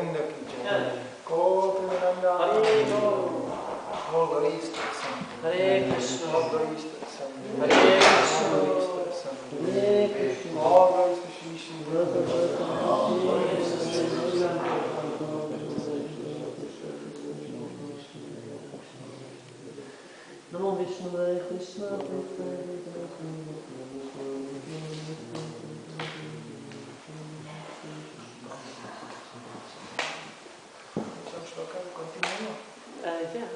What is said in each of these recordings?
Govinda ki jai. Govinda Hare All glories to the Son. Hare Krishna. All glories to the Son. Hare Krishna. All glories to the Son. Hare Krishna. All glories to Shri Shri. Namo Vishnu Hare Krishna. Yeah.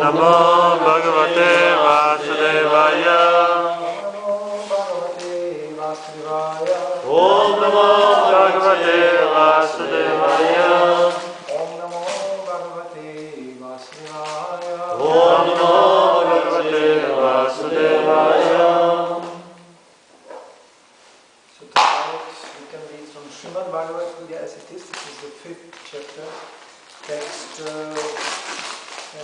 Namo Bhagavate Vasudevaya. Om Namo Bhagavate Vasudevaya. Om Namo Bhagavate Vasudevaya. Om Namo Bhagavate Vasudevaya. So tonight we can read from Srimad Bhagavad Gita as it is. This is the 5th chapter, text 25.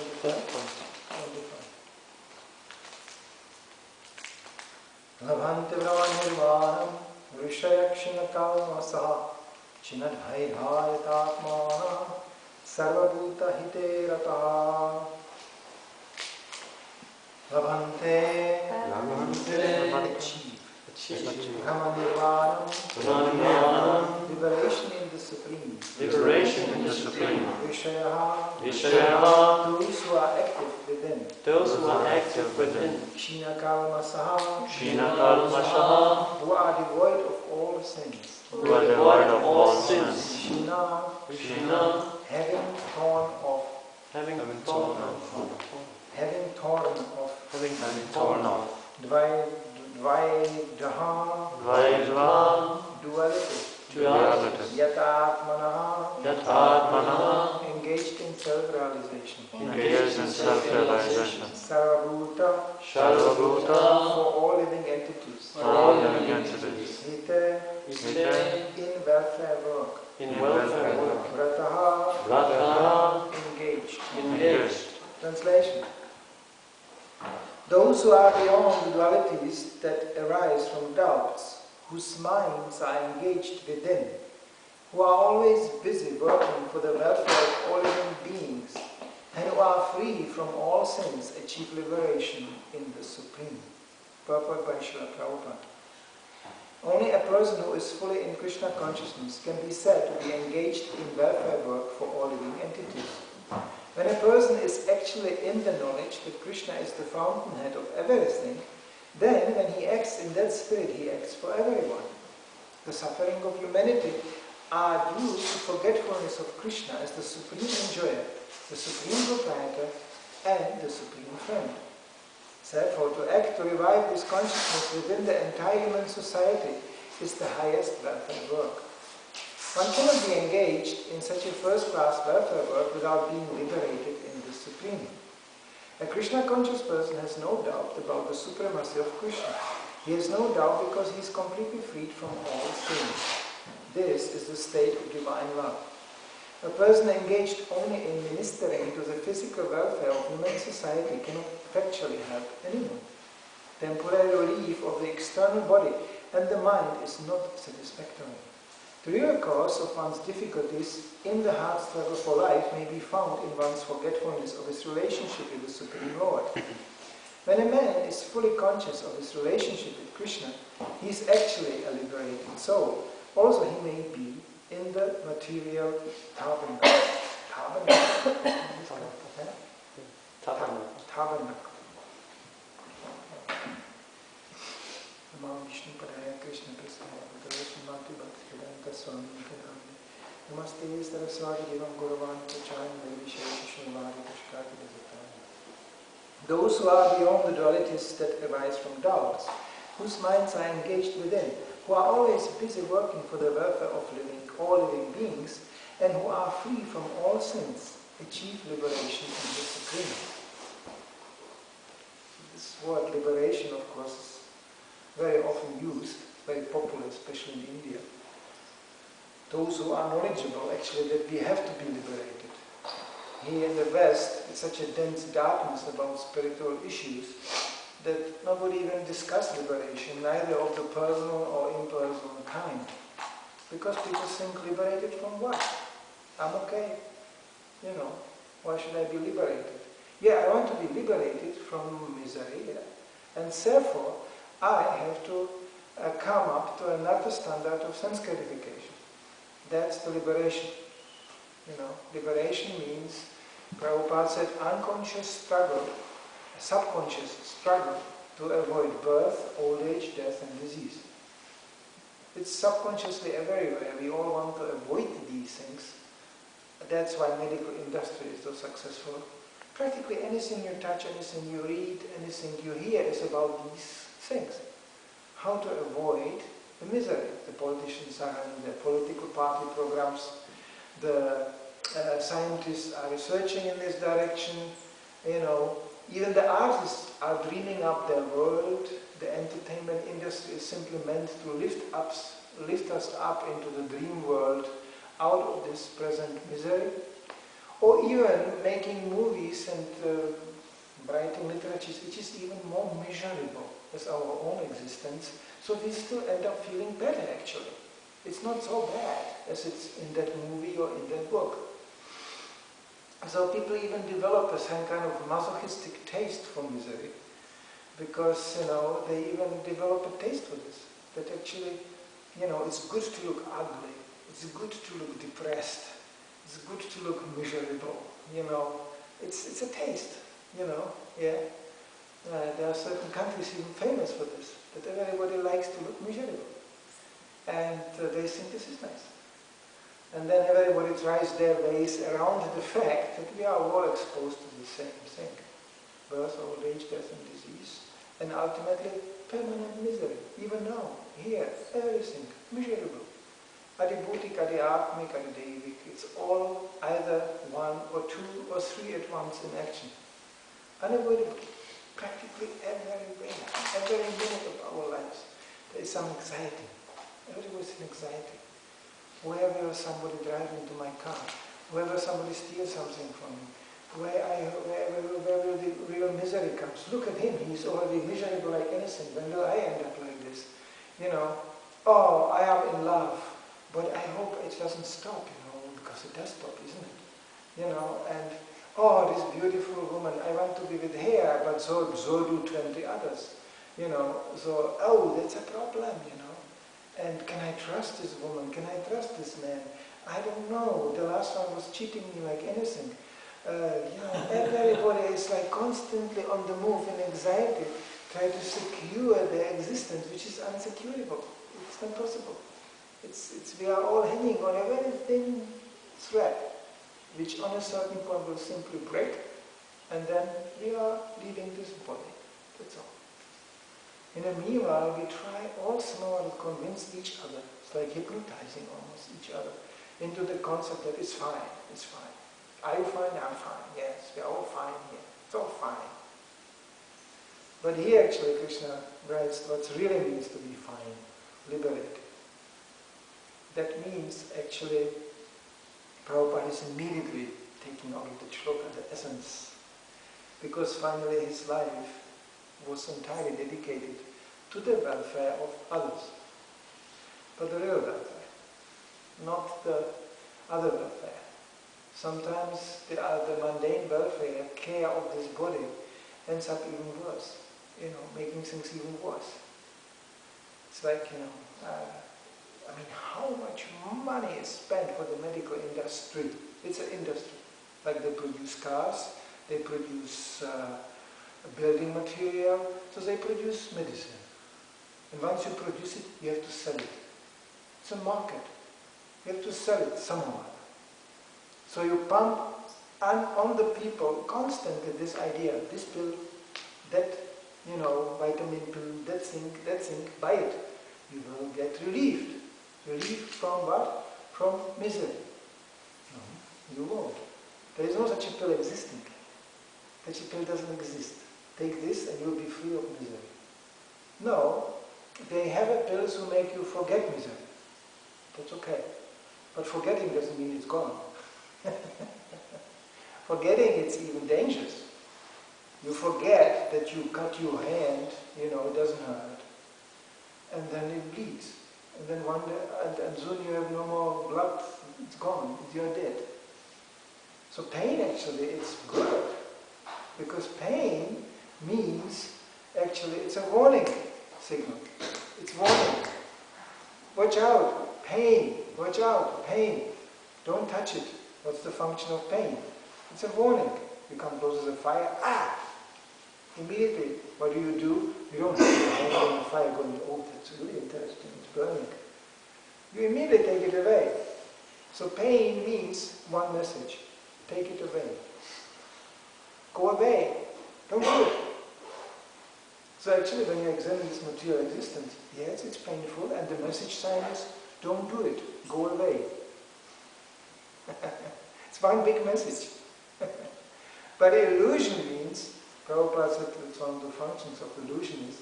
Labhante Brahmanirvanam Vrishayakshinakalmasaha Chinadhaihayatatmana Sarvabhuta Hite Rataha Labhante Achieve Brahmanirvanam Liberation in the Supreme. Liberation in the Supreme. Vishayaha Those who are active within. Those who are active within. Kshinakalmasaha Who are devoid of all sins. Who are devoid of all sins. Vishina Having torn off. Having torn off. Dvaidaha Duality. Yatatmanaha Engaged in self-realization. Sarvabhuta For all living entities. Hite In welfare work. Vrataha Engaged. Translation. Those who are beyond the dualities that arise from doubts, whose minds are engaged within, who are always busy working for the welfare of all living beings, and who are free from all sins, achieve liberation in the Supreme. Purport by Srila Prabhupada. Only a person who is fully in Krishna consciousness can be said to be engaged in welfare work for all living entities. When a person is actually in the knowledge that Krishna is the fountainhead of everything, then when he acts in that spirit, he acts for everyone. The suffering of humanity are due to forgetfulness of Krishna as the supreme enjoyer, the supreme proprietor, and the supreme friend. Therefore, to act to revive this consciousness within the entire human society is the highest welfare work. One cannot be engaged in such a first-class welfare work without being liberated in the Supreme. A Krishna-conscious person has no doubt about the supremacy of Krishna. He has no doubt because he is completely freed from all sins. This is the state of divine love. A person engaged only in ministering to the physical welfare of human society cannot effectually help anyone. Temporary relief of the external body and the mind is not satisfactory. The real cause of one's difficulties in the hard struggle for life may be found in one's forgetfulness of his relationship with the Supreme Lord. When a man is fully conscious of his relationship with Krishna, he is actually a liberated soul. Also, he may be in the material tabernacle. Namo Vishnu Padaya Krishna Prasthaya Bhagavati Mati Bhaktivedanta Swami Kadamni Namaste Saraswati Devam Guruvani Prachayam Vaivishesha Shunvari Pushkati Dazatani. Those who are beyond the dualities that arise from doubts, whose minds are engaged within, who are always busy working for the welfare of all living beings, and who are free from all sins, achieve liberation in the Supreme. This word liberation, of course, is very often used, very popular, especially in India. Those who are knowledgeable, actually, that we have to be liberated. Here in the West, it's such a dense darkness about spiritual issues that nobody even discusses liberation, neither of the personal or impersonal kind. Because people think, liberated from what? I'm okay. Why should I be liberated? Yeah, I want to be liberated from misery, and therefore I have to come up to another standard of sense gratification. That's the liberation. Liberation means, Prabhupada said, unconscious struggle, a subconscious struggle to avoid birth, old age, death and disease. It's subconsciously everywhere. We all want to avoid these things. That's why medical industry is so successful. Practically anything you touch, anything you read, anything you hear is about these things. How to avoid the misery. The politicians are running their political party programs. The scientists are researching in this direction. Even the artists are dreaming up their world. The entertainment industry is simply meant to lift us up into the dream world, out of this present misery. Or even making movies and writing literature, which is even more miserable as our own existence. So we still end up feeling better, actually. It's not so bad as it's in that movie or in that book. So people even develop some kind of masochistic taste for misery, because they even develop a taste for this. That actually, it's good to look ugly. It's good to look depressed. It's good to look miserable. It's a taste. Yeah. There are certain countries even famous for this. That everybody likes to look miserable, and they think this is nice. And then everybody tries their ways around the fact that we are all exposed to the same thing. Birth, old age, death and disease. And ultimately, permanent misery. Even now, here, everything, miserable. Adibhutik, adiatmik, adidevik. It's all either one or two or three at once in action. Unavoidable. Practically everywhere, every minute of our lives, there is some anxiety. Everywhere is an anxiety. Where will somebody drive into my car? Where will somebody steal something from me? Where will the real misery come? Look at him, he's already miserable like anything. When will I end up like this? Oh, I am in love, but I hope it doesn't stop, because it does stop, isn't it? And oh, this beautiful woman, I want to be with her, but so do 20 others. So, oh, that's a problem, And can I trust this woman? Can I trust this man? I don't know. The last one was cheating me like anything. Everybody is like constantly on the move in anxiety, trying to secure their existence, which is unsecurable. It's not possible. We are all hanging on a very thin thread, which on a certain point will simply break, and then we are leaving this body. That's all. In the meanwhile, we try all small to convince each other. It's like hypnotizing almost each other into the concept that it's fine, it's fine. Are you fine? I'm fine. Yes, we're all fine here. It's all fine. But here actually Krishna writes what really means to be fine, liberated. That means actually Prabhupada is immediately taking out of the shloka the essence, because finally his life was entirely dedicated to the welfare of others, but the real welfare, not the other welfare. Sometimes the mundane welfare, care of this body, ends up even worse, making things even worse. It's like, how much money is spent for the medical industry? It's an industry. Like they produce cars, they produce building material, so they produce medicine. And once you produce it, you have to sell it. It's a market. You have to sell it somewhere. So you pump on the people constantly this idea, this pill, that, vitamin pill, that thing, buy it. You will get relieved. Relieved from what? From misery. You won't. There is no such a pill existing. Such a pill doesn't exist. Take this and you'll be free of misery. No, they have a pills who make you forget misery. That's okay. But forgetting doesn't mean it's gone. Forgetting, it's even dangerous. You forget that you cut your hand, it doesn't hurt. And then it bleeds. And then one day, and soon you have no more blood, it's gone, you're dead. So pain actually, it's good. Because pain means, actually, it's a warning signal. It's warning. Watch out, pain, watch out, pain. Don't touch it. What's the function of pain? It's a warning. You come close to the fire, immediately, what do? You don't have your hand on the fire going, oh, that's really interesting, it's burning. You immediately take it away. So pain means one message. Take it away. Go away. Don't do it. So actually, when you examine this material existence, yes, it's painful, and the message sign is, don't do it. Go away. It's one big message. But illusion means, Prabhupada said that one of the functions of illusion is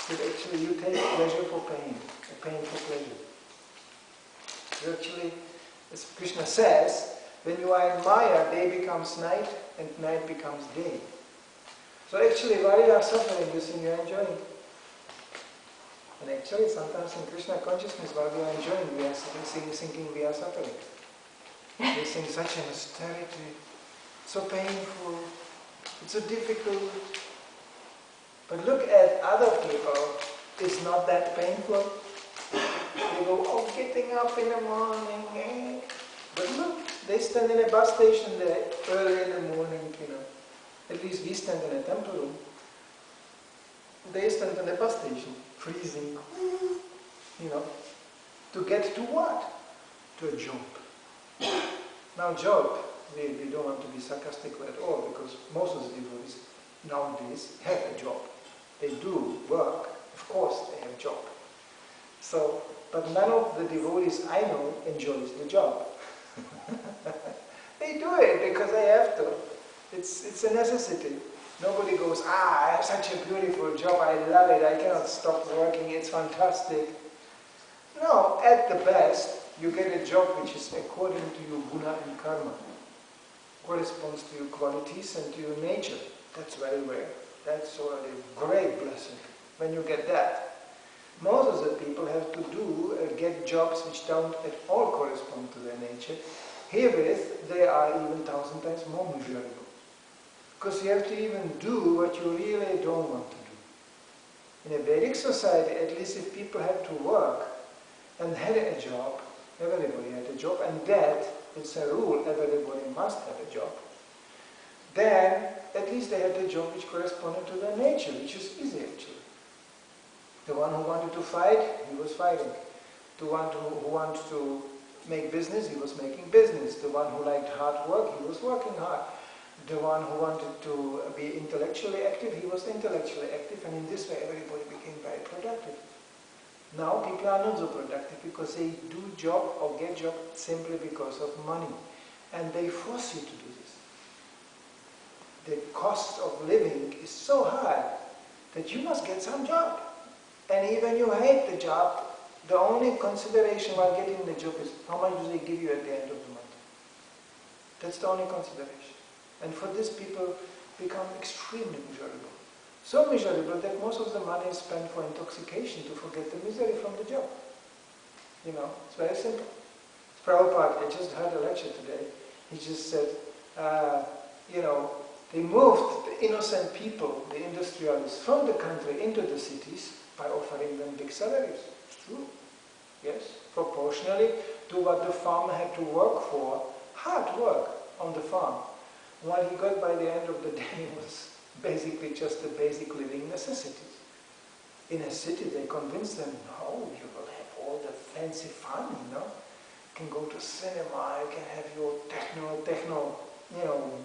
that actually you take pleasure for pain, a pain for pleasure. You actually, as Krishna says, when you are in Maya, day becomes night and night becomes day. So actually, while you are suffering, you think you are enjoying. And actually, sometimes in Krishna consciousness, while we are enjoying, we are thinking we are suffering. We think such an austerity, so painful, it's so difficult. But look at other people, it's not that painful. They go, oh, getting up in the morning, eh? But look, they stand in a bus station there early in the morning, At least we stand in a temple room. They stand in a bus station, freezing, to get to what? To a job. Now job, we don't want to be sarcastic at all, because most of the devotees nowadays have a job. They do work, of course they have a job. So, but none of the devotees I know enjoys the job. They do it because they have to. It's a necessity. Nobody goes, I have such a beautiful job, I love it, I cannot stop working, it's fantastic. No, at the best, you get a job which is according to your guna and karma. Corresponds to your qualities and to your nature. That's very rare. That's already a great blessing when you get that. Most of the people have to get jobs which don't at all correspond to their nature. Herewith, they are even 1,000 times more miserable. Because you have to even do what you really don't want to do. In a Vedic society, at least if people had to work and had a job, everybody had a job, and that, it's a rule, everybody must have a job, then at least they had a job which corresponded to their nature, which is easy actually. The one who wanted to fight, he was fighting. The one who wanted to make business, he was making business. The one who liked hard work, he was working hard. The one who wanted to be intellectually active, he was intellectually active, and in this way everybody became very productive. Now people are not so productive because they do job or get job simply because of money. And they force you to do this. The cost of living is so high that you must get some job. And even you hate the job, the only consideration while getting the job is how much do they give you at the end of the month. That's the only consideration. And for this people become extremely miserable. So miserable that most of the money is spent for intoxication to forget the misery from the job. It's very simple. Prabhupada, I just heard a lecture today, he just said, they moved the innocent people, the industrialists, from the country into the cities by offering them big salaries. It's true. Yes, proportionally to what the farmer had to work for, hard work on the farm. What he got by the end of the day was basically just the basic living necessities. In a city, they convinced them, no, you will have all the fancy fun, You can go to cinema, you can have your techno,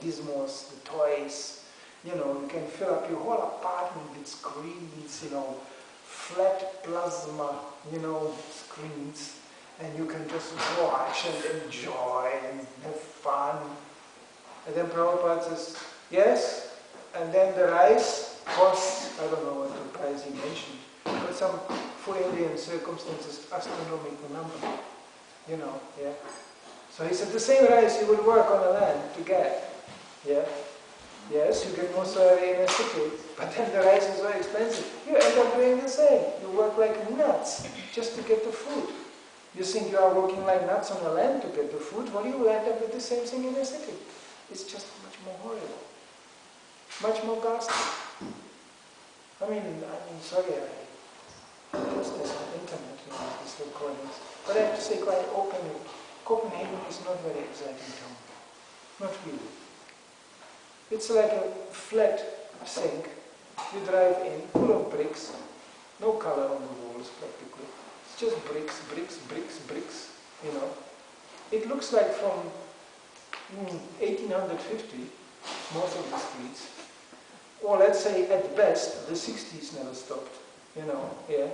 gizmos, the toys, you can fill up your whole apartment with screens, flat plasma, screens, and you can just watch and enjoy and have fun. And then Prabhupada says, yes, and then the rice costs, I don't know what the price he mentioned, but some, for Indian circumstances, astronomical number. You know, yeah. So he said the same rice you would work on the land to get. Yeah. Yes, you get more salary in a city, but then the rice is very expensive. You end up doing the same. You work like nuts just to get the food. You think you are working like nuts on the land to get the food, well, you will end up with the same thing in a city. It's just much more horrible. Much more ghastly. I mean, sorry, I post this on the internet, these recordings. But I have to say quite openly, Copenhagen is not very exciting town. Not really. It's like a flat sink. You drive in, full of bricks, no color on the walls practically. It's just bricks, bricks, bricks, bricks, you know. It looks like from 1850, most of the streets. Or let's say at best, the 60s never stopped, you know, yeah.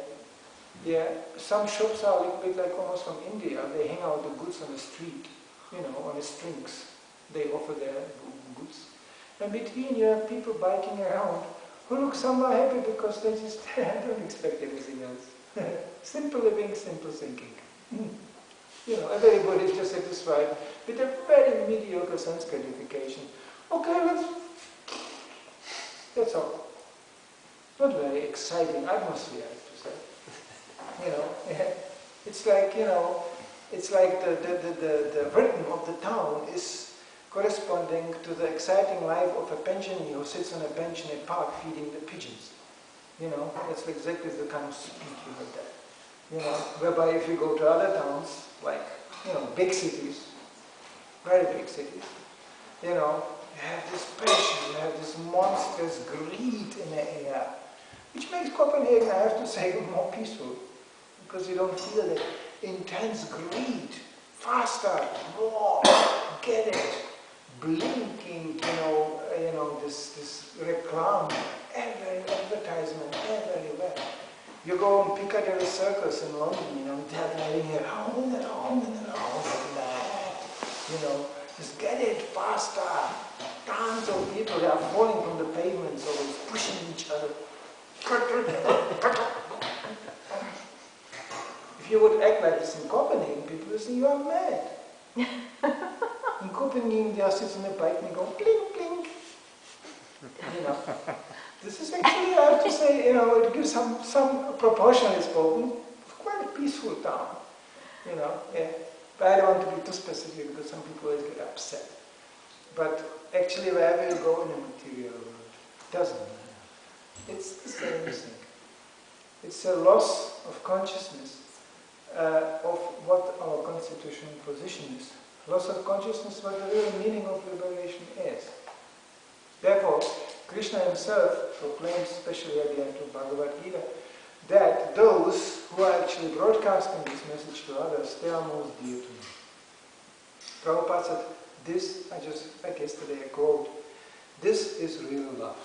Yeah, some shops are a little bit like almost from India. They hang out the goods on the street, you know, on the strings. They offer their goods. And between you have people biking around who look somehow happy because they just don't expect anything else. Simple living, simple thinking. You know, everybody is just satisfied with a very mediocre Sanskrit education. Okay, that's all. Not very exciting atmosphere, I have to say. You know, it's like, you know, it's like the rhythm of the town is corresponding to the exciting life of a pensioner who sits on a bench in a park feeding the pigeons. You know, that's exactly the kind of speak you have there. You know, whereby if you go to other towns, like, you know, big cities, very big cities, you know, you have this passion, you have this monstrous greed in the air, which makes Copenhagen, I have to say, more peaceful, because you don't feel that intense greed, faster, more, get it, blinking, you know, this reclam, every advertisement, everywhere. You go on Piccadilly Circus in London, you know, they're driving around and around and around and that, you know, just get it faster. Tons of people, they are falling from the pavements, always pushing each other. If you would act like this in Copenhagen, people would say you are mad. In Copenhagen, they are sitting on a bike and they go blink, blink. You know, this is actually, I have to say, you know, it gives some proportionally spoken, quite a peaceful town. You know, yeah. But I don't want to be too specific because some people always get upset. But actually, wherever you go in the material world, it doesn't matter. It's the same thing. It's a loss of consciousness of what our constitutional position is. Loss of consciousness what the real meaning of liberation is. Therefore, Krishna himself proclaims, especially at the end of Bhagavad Gita, that those who are actually broadcasting this message to others, they are most dear to me. Prabhupada said, this, like yesterday I quote, this is real love.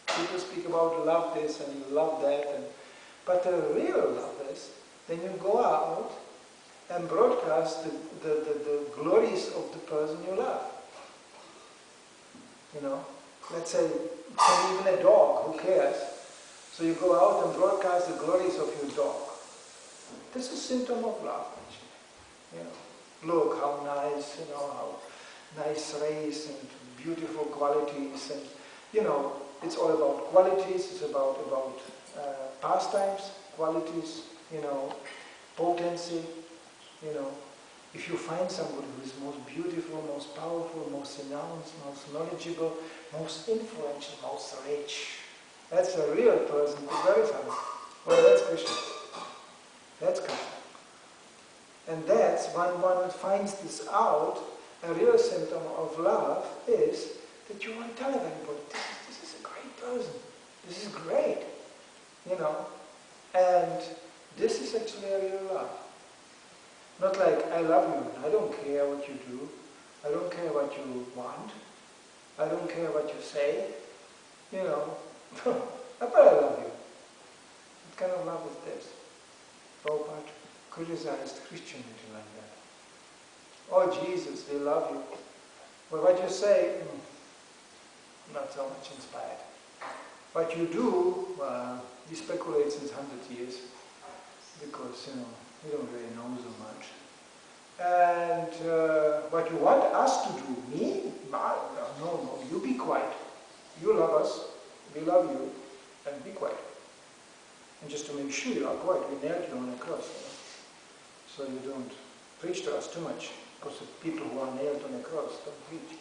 People speak about love this and you love that, but the real love is, then you go out and broadcast the glories of the person you love. You know, let's say, even a dog, who cares? So you go out and broadcast the glories of your dog. This is a symptom of love, actually. You know, look how nice, you know, how nice race and beautiful qualities, and you know, it's all about qualities. It's about pastimes, qualities, you know, potency. You know, if you find somebody who is most beautiful, most powerful, most renounced, most knowledgeable, most influential, most rich, that's a real person to verify. Well, that's Krishna. That's Krishna. And that's when one finds this out, a real symptom of love is that you want to tell everybody, this is a great person. This is great. You know, and this is actually a real love. Not like, I love you, I don't care what you do, I don't care what you want, I don't care what you say, you know, but I love you. What kind of love is this? Prabhupada criticized Christianity like that. Oh Jesus, they love you. But what you say, not so much inspired. What you do, he speculates since 100 years, because, we don't really know so much. And what you want us to do, me? No, you be quiet. You love us, we love you, and be quiet. And just to make sure you are quiet, we nailed you on a cross. So you don't preach to us too much, because the people who are nailed on a cross don't preach.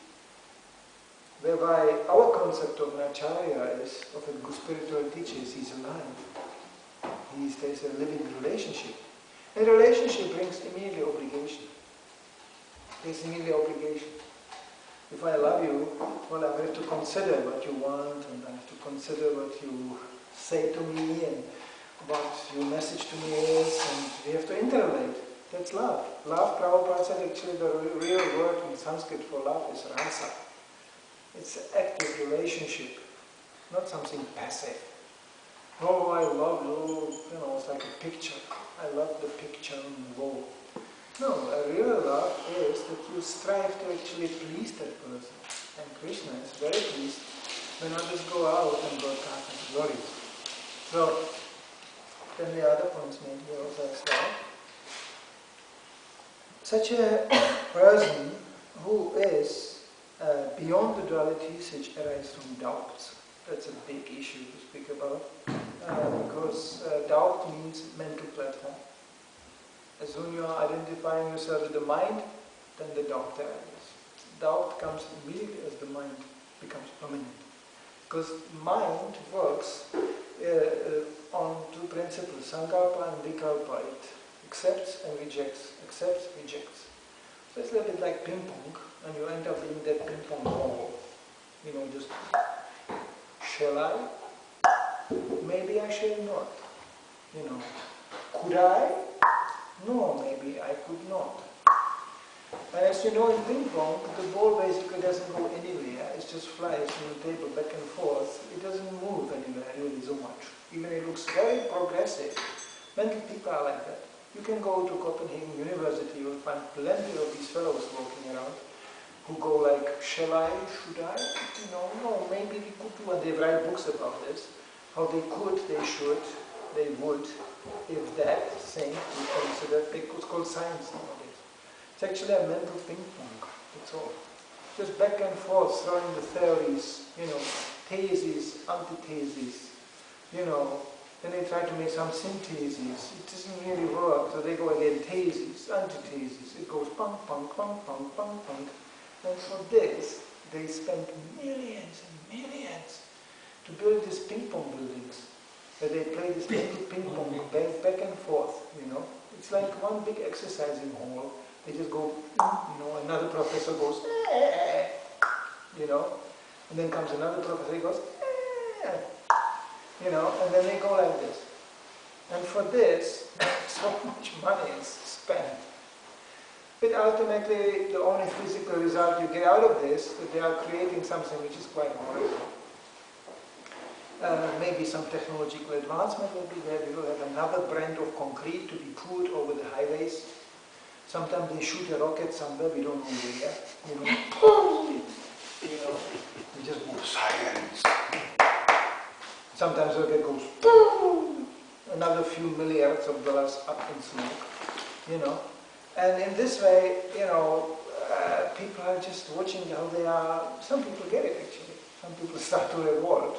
Whereby our concept of an acharya is, of a good spiritual teacher, is he's alive. There's a living relationship. And relationship brings immediate obligation. There's immediate obligation. If I love you, well, I have to consider what you want, and I have to consider what you say to me, and what your message to me is, and we have to interrelate. That's love. Love, Prabhupada said, actually the real word in Sanskrit for love is rasa. It's an active relationship, not something passive. Oh, I love you, it's like a picture. I love the picture on the wall. No, a real love is that you strive to actually please that person. And Krishna is very pleased when others go out and go to glory. So, then the other points made here also as well. Such a person who is beyond the dualities which arise from doubts. That's a big issue to speak about, because doubt means mental platform. As soon as you are identifying yourself with the mind, then the doubt arises. Doubt comes immediately as the mind becomes prominent. Because mind works on two principles, sankalpa and vikalpa. It accepts and rejects, accepts, rejects. So it's a little bit like ping pong, and you end up being that ping pong ball. Just, shall I? Maybe I shall not. Could I? No, maybe I could not. And as you know, in ping pong, the ball basically doesn't go anywhere. It just flies on the table back and forth. It doesn't move anywhere really so much. Even it looks very progressive. Mental people are like that. You can go to Copenhagen University, you'll find plenty of these fellows walking around who go like, shall I, should I? No, maybe we could do. And they write books about this. How they could, they should, they would, if that thing we consider, it's called science nowadays. It's actually a mental ping pong, that's all. Just back and forth, throwing the theories, theses, antitheses, then they try to make some syntheses. It doesn't really work, so they go again, theses, antitheses. It goes punk, punk, punk, punk, punk, punk. And for this, they spend millions and millions to build these ping pong buildings, where they play this mental ping pong back and forth, It's like one big exercising hall. They just go, another professor goes, and then comes another professor, he goes, and then they go like this. And for this, so much money is spent. But ultimately, the only physical result you get out of this, that they are creating something which is quite horrible. Maybe some technological advancement will be there. We will have another brand of concrete to be poured over the highways. Sometimes they shoot a rocket somewhere, we don't know where. We just go silence. Sometimes the rocket goes boom. Another few milliards of dollars up in smoke. And in this way, people are just watching how they are. Some people get it actually. Some people start to revolt.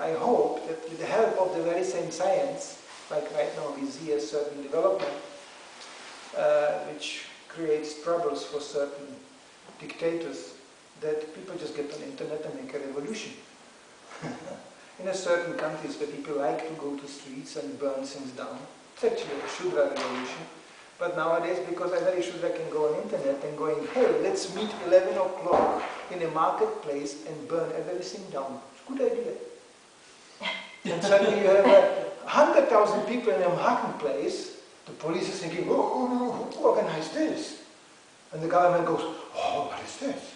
I hope that with the help of the very same science, like right now we see a certain development which creates troubles for certain dictators, that people just get on the internet and make a revolution. In a certain countries where people like to go to streets and burn things down, it's actually a Shudra revolution. But nowadays, because every Shudra can go on internet and going, hey, let's meet 11 o'clock in a marketplace and burn everything down. It's a good idea. And suddenly you have 100,000 people in a marketplace. The police is thinking, who organized this? And the government goes, oh, what is this?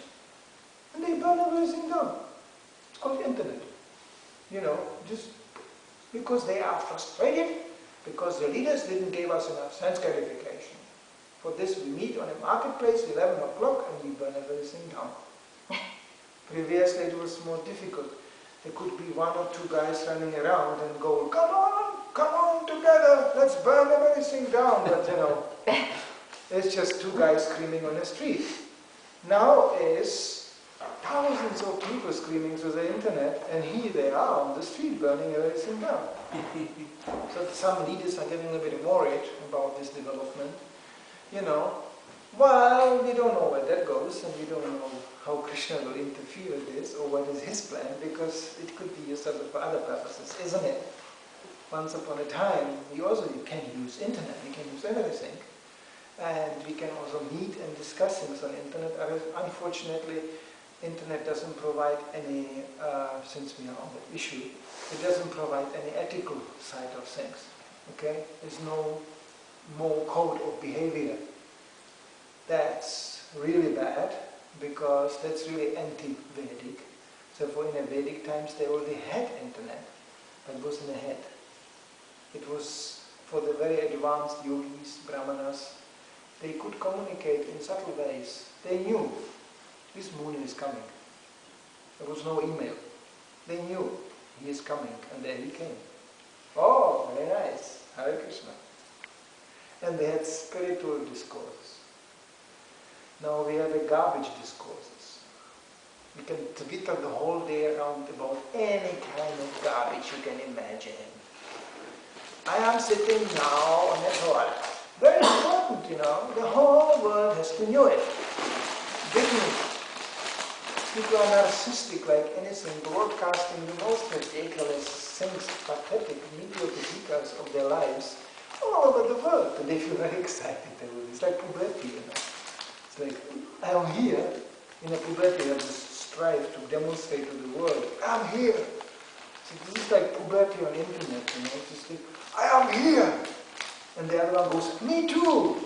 And they burn everything down. It's called the internet. Just because they are frustrated, because the leaders didn't give us enough sense gratification. For this we meet on a marketplace 11 o'clock and we burn everything down. Previously it was more difficult. There could be one or two guys running around and go, come on together, let's burn everything down. But you know, it's just two guys screaming on the street. Now is thousands of people screaming through the internet, and here they are on the street burning everything down. So some leaders are getting a bit worried about this development. You know, well, we don't know where that goes, and we don't know how Krishna will interfere with this, or what is his plan, because it could be used for other purposes, isn't it? Once upon a time, you can use internet, you can use everything, and we can also meet and discuss things on internet. Unfortunately, internet doesn't provide any, since we are on that issue, it doesn't provide any ethical side of things. Okay? There's no more code of behavior. That's really bad, because that's really anti-Vedic. So for in the Vedic times they already had internet, but it was in the head. It was for the very advanced yogis, brahmanas. They could communicate in subtle ways. They knew this moon is coming. There was no email. They knew he is coming, and there he came. Oh, very nice. Hare Krishna. And they had spiritual discourses. Now we have a garbage discourses. We can twitter the whole day around about any kind of garbage you can imagine. I am sitting now on a toilet. Very important, you know. The whole world has to know it. Big news. People are narcissistic like anything, broadcasting the most ridiculous things, pathetic, mediocre details of their lives all over the world. And they feel very excited about it. It's like puberty, you know. It's like, I am here. In a puberty, you have this strive to demonstrate to the world, I'm here. So this is like puberty on internet, you know. It's just like, I am here. And the other one goes, me too.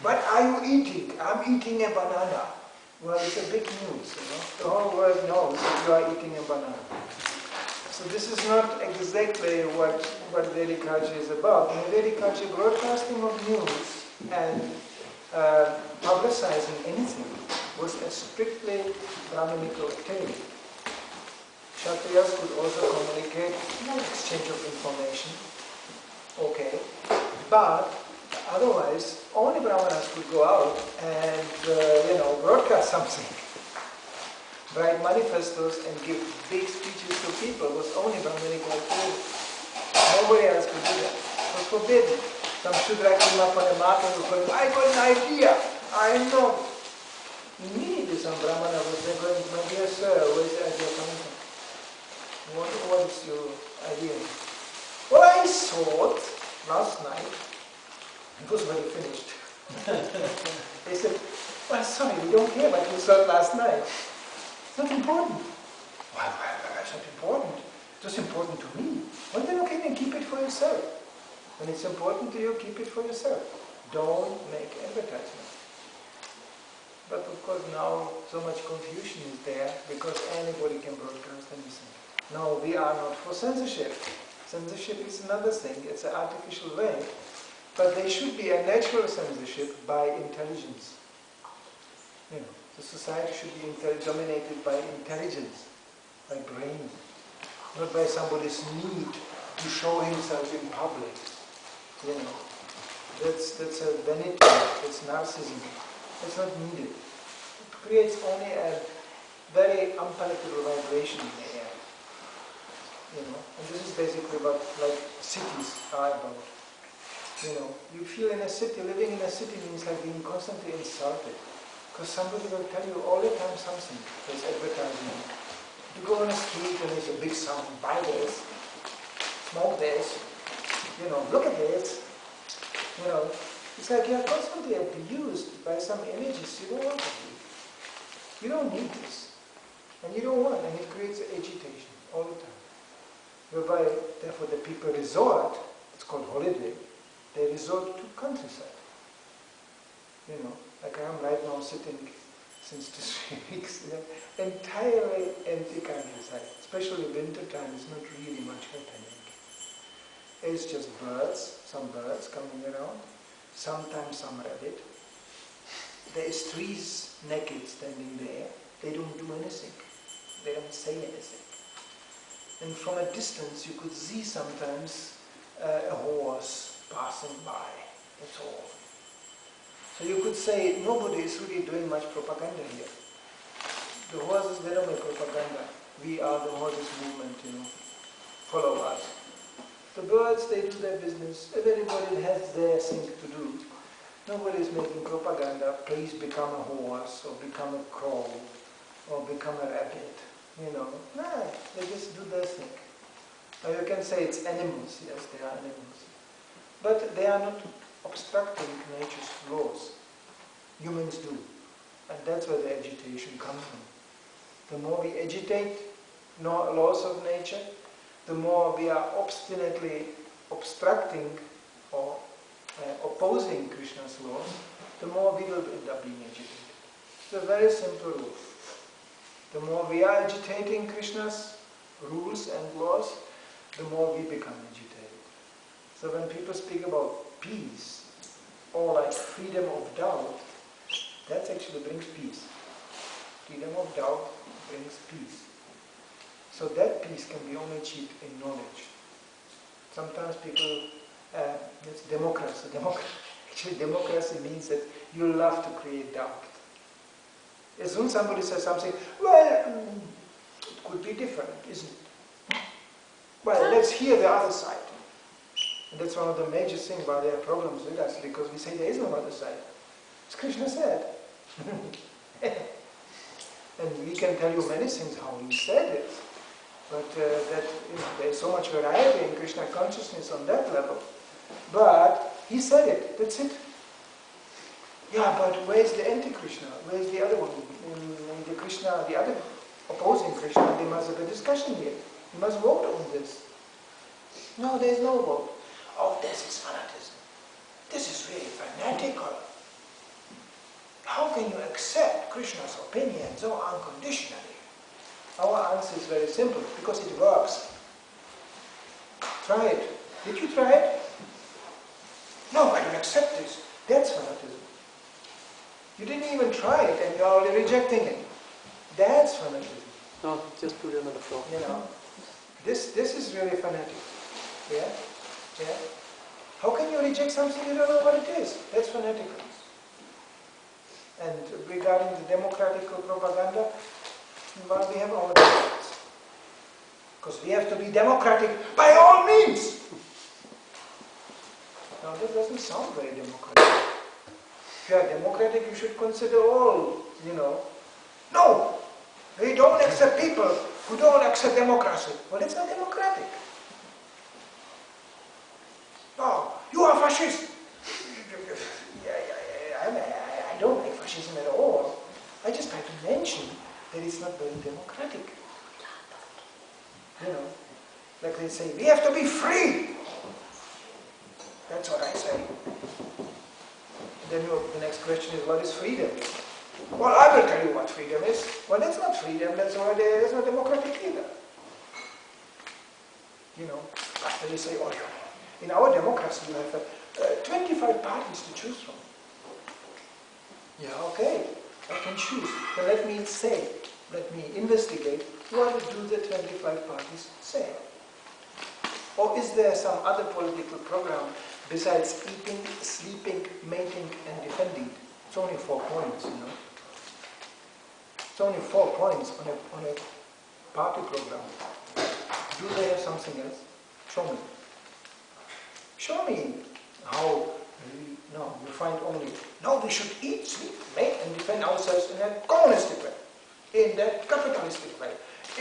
What are you eating? I'm eating a banana. Well, it's a big news, you know. The whole world knows that you are eating a banana. So this is not exactly what Vedic culture is about. In Vedic culture, broadcasting of news and publicizing anything was a strictly Brahminical activity. Kshatriyas could also communicate, exchange of information, okay, but otherwise only Brahmanas could go out and broadcast something, write manifestos and give big speeches to people. It was only Brahminical activity. Nobody else could do that. It was forbidden. Some Shudra came up on the market and was going, I got an idea, I know. Immediately some Brahmana was there going, my dear sir, where is the idea coming from? What is your idea? Well, I thought last night, it was already finished. They said, well, sorry, we don't care what you thought last night. It's not important. Why, it's not important. It's just important to me. Well, then okay, then keep it for yourself. When it's important to you, keep it for yourself. Don't make advertisement. But of course now so much confusion is there because anybody can broadcast anything. No, we are not for censorship. Censorship is another thing, it's an artificial way. But there should be a natural censorship by intelligence. You know, the society should be dominated by intelligence, by brain, not by somebody's need to show himself in public. You know, that's a vanity, that's narcissism. It's not needed. It creates only a very unpalatable vibration in the air. You know, and this is basically what cities are about. You know, you feel in a city, living in a city means like being constantly insulted. Because somebody will tell you all the time something. There's advertising. You go on the street and there's a big sign, buy this, smoke this, you know, look at this. You know, it's like you're constantly abused by some images you don't want to be. You don't need this. And you don't want it, and it creates agitation all the time. Whereby, therefore, the people resort, it's called holiday, they resort to countryside. You know, like I am right now sitting since 3 weeks, entirely empty countryside. Especially winter time is not really much happening. It's just birds, some birds coming around, sometimes some rabbit. There is trees naked standing there. They don't do anything. They don't say anything. And from a distance you could see sometimes a horse passing by. That's all. So you could say nobody is really doing much propaganda here. The horses, they don't make propaganda. We are the horses movement, Follow us. The birds, they do their business. Everybody has their thing to do. Nobody is making propaganda. Please become a horse, or become a crow, or become a rabbit. No, they just do their thing. Now you can say it's animals. Yes, they are animals. But they are not obstructing nature's laws. Humans do. And that's where the agitation comes from. The more we agitate laws of nature, the more we are obstinately obstructing or opposing Krishna's laws, the more we will end up being agitated. It's a very simple rule. The more we are agitating Krishna's rules and laws, the more we become agitated. So when people speak about peace, or like freedom of doubt, that actually brings peace. Freedom of doubt brings peace. So that peace can be only achieved in knowledge. Sometimes people, it's democracy. Actually, democracy means that you love to create doubt. As soon as somebody says something, well, it could be different, isn't it? Well, let's hear the other side. And that's one of the major things why there are problems with us, because we say there is no other side. As Krishna said. And we can tell you many things how he said it. But there's so much variety in Krishna consciousness on that level. But he said it, that's it. Yeah, but where's the anti-Krishna? Where's the other one? In the Krishna, the other opposing Krishna, they must have a discussion here. You must vote on this. No, there's no vote. Oh, this is fanatism. This is really fanatical. How can you accept Krishna's opinion so unconditionally? Our answer is very simple, because it works. Try it. Did you try it? No, I don't accept this. That's fanatism. You didn't even try it and you're already rejecting it. That's fanatism. No, just put it on the floor. This is really fanatic. Yeah? Yeah? How can you reject something you don't know what it is? That's fanatical. And regarding the democratic propaganda, well, we have our differences. Because we have to be democratic by all means. Now that doesn't sound very democratic. If you are democratic, you should consider all, No! We don't accept people who don't accept democracy. Well, it's not democratic. No, you are fascist. I don't like fascism at all. I just try to mention that it's not very democratic. Like they say, we have to be free. That's what I say. Then the next question is, what is freedom? Well, I will tell you what freedom is. Well, that's not freedom. That's not democratic either. After they say, in our democracy you have 25 parties to choose from. Yeah, okay, I can choose. But let me investigate, what do the 25 parties say? Or is there some other political program besides eating, sleeping, mating and defending? It's only 4 points, It's only 4 points on a party program. Do they have something else? Show me. Show me how. No, you find only, no, we should eat, sleep, mate and defend ourselves in a communistic way, in a capitalistic way,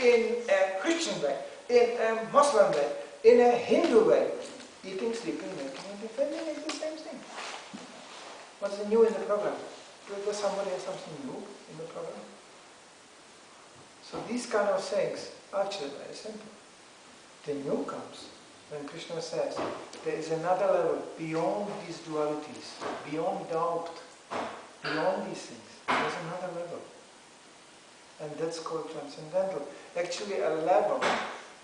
in a Christian way, in a Muslim way, in a Hindu way. Eating, sleeping, making and defending is the same thing. What's new in the program? Does somebody have something new in the program? So these kind of things are actually very simple. The new comes when Krishna says there is another level beyond these dualities, beyond doubt, beyond these things. There's another level. And that's called transcendental. Actually a level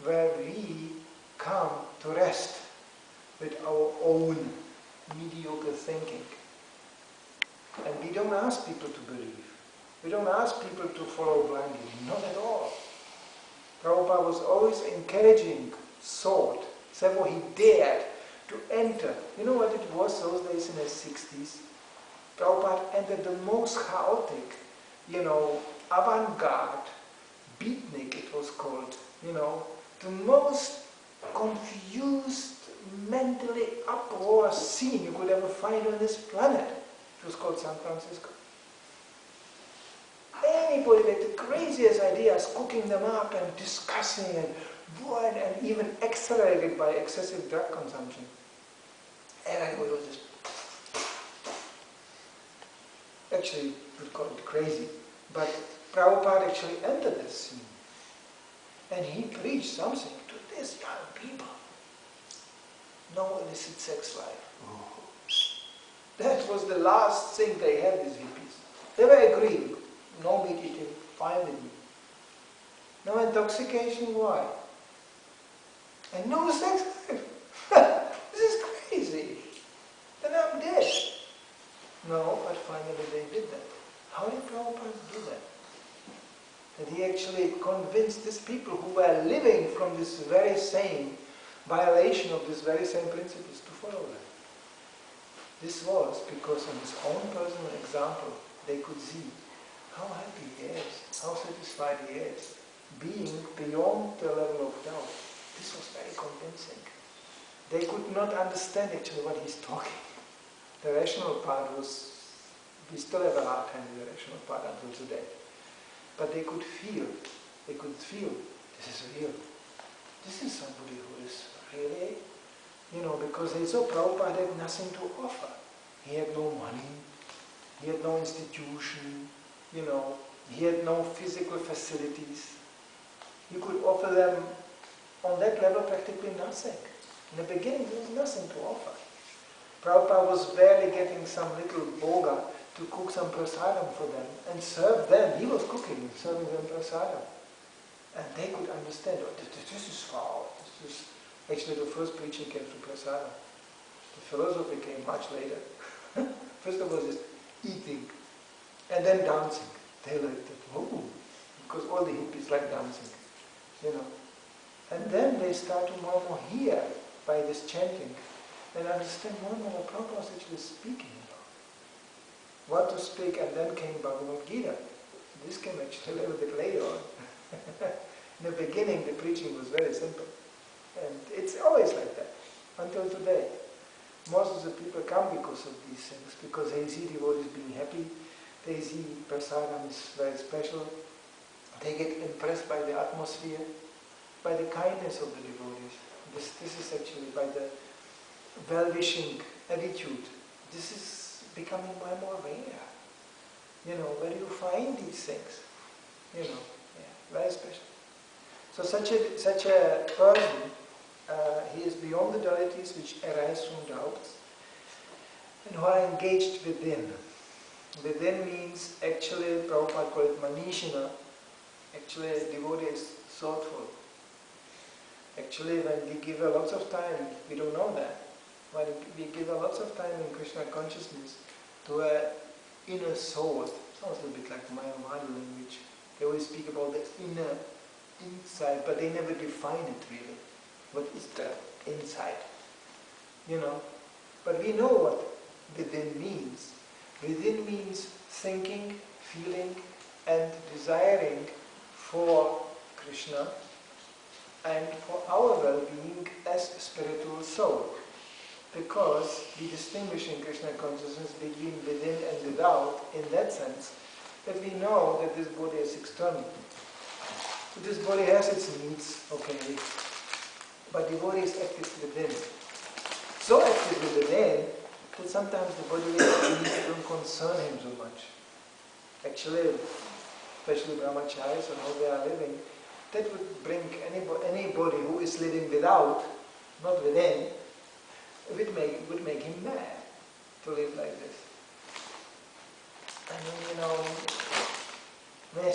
where we come to rest. with our own mediocre thinking. And we don't ask people to believe. We don't ask people to follow blindly. Not at all. Prabhupada was always encouraging thought. Therefore he dared to enter. You know what it was those days in the 60s? Prabhupada entered the most chaotic, avant-garde, beatnik it was called, the most confused, mentally uproar scene you could ever find on this planet. It was called San Francisco. Anybody with the craziest ideas, cooking them up and discussing and even accelerated by excessive drug consumption. Everybody was just... Actually, we'd call it crazy. But Prabhupada actually entered this scene. And he preached something to these young people. No illicit sex life. That was the last thing they had, these hippies. They were agreeing. No meat eating, fine with me. No intoxication, why? And no sex life. This is crazy. Then I'm dead. No, but finally they did that. How did Prabhupada do that? That he actually convinced these people who were living from this very same violation of these very same principles to follow them. This was because on his own personal example, they could see how happy he is, how satisfied he is, being beyond the level of doubt. This was very convincing. They could not understand actually what he's talking. The rational part was, we still have a hard time with the rational part until today. But they could feel, this is real. This is somebody who is really, because they saw Prabhupada had nothing to offer. He had no money, he had no institution, he had no physical facilities. You could offer them on that level practically nothing. In the beginning there was nothing to offer. Prabhupada was barely getting some little boga to cook some prasadam for them and serve them. He was cooking and serving them prasadam. And they could understand, this is wow. This is actually the first preaching came from prasadam. The philosophy came much later. First of all, just eating and then dancing. They liked it. Oh, because all the hippies like dancing, And then they start to more and more hear by this chanting and understand more and more what Prabhupada was actually speaking about. What to speak, and then came Bhagavad Gita. This came actually a little bit later on. In the beginning, the preaching was very simple. And it's always like that, until today. Most of the people come because of these things, because they see devotees being happy, they see prasadam is very special, they get impressed by the atmosphere, by the kindness of the devotees. This is actually by the well-wishing attitude. This is becoming more and more rare. Where do you find these things? Very special. So such a person, he is beyond the dualities which arise from doubts, and who are engaged within. Within means, actually, Prabhupada called it manishana. Actually, a devotee is thoughtful. Actually, when we give a lots of time, we don't know that. When we give a lots of time in Krishna consciousness to an inner soul, sounds a little bit like Maya language. They always speak about the inner inside, but they never define it really. What is the inside? But we know what within means. Within means thinking, feeling, and desiring for Krishna and for our well-being as a spiritual soul. Because we distinguish in Krishna consciousness between within and without in that sense that we know that this body is external. So this body has its needs, okay, but devotee is active within. So active within that sometimes the bodily needs don't concern him so much. Actually, especially brahmacharis and how they are living, that would bring anybody who is living without, not within, it would make him mad to live like this.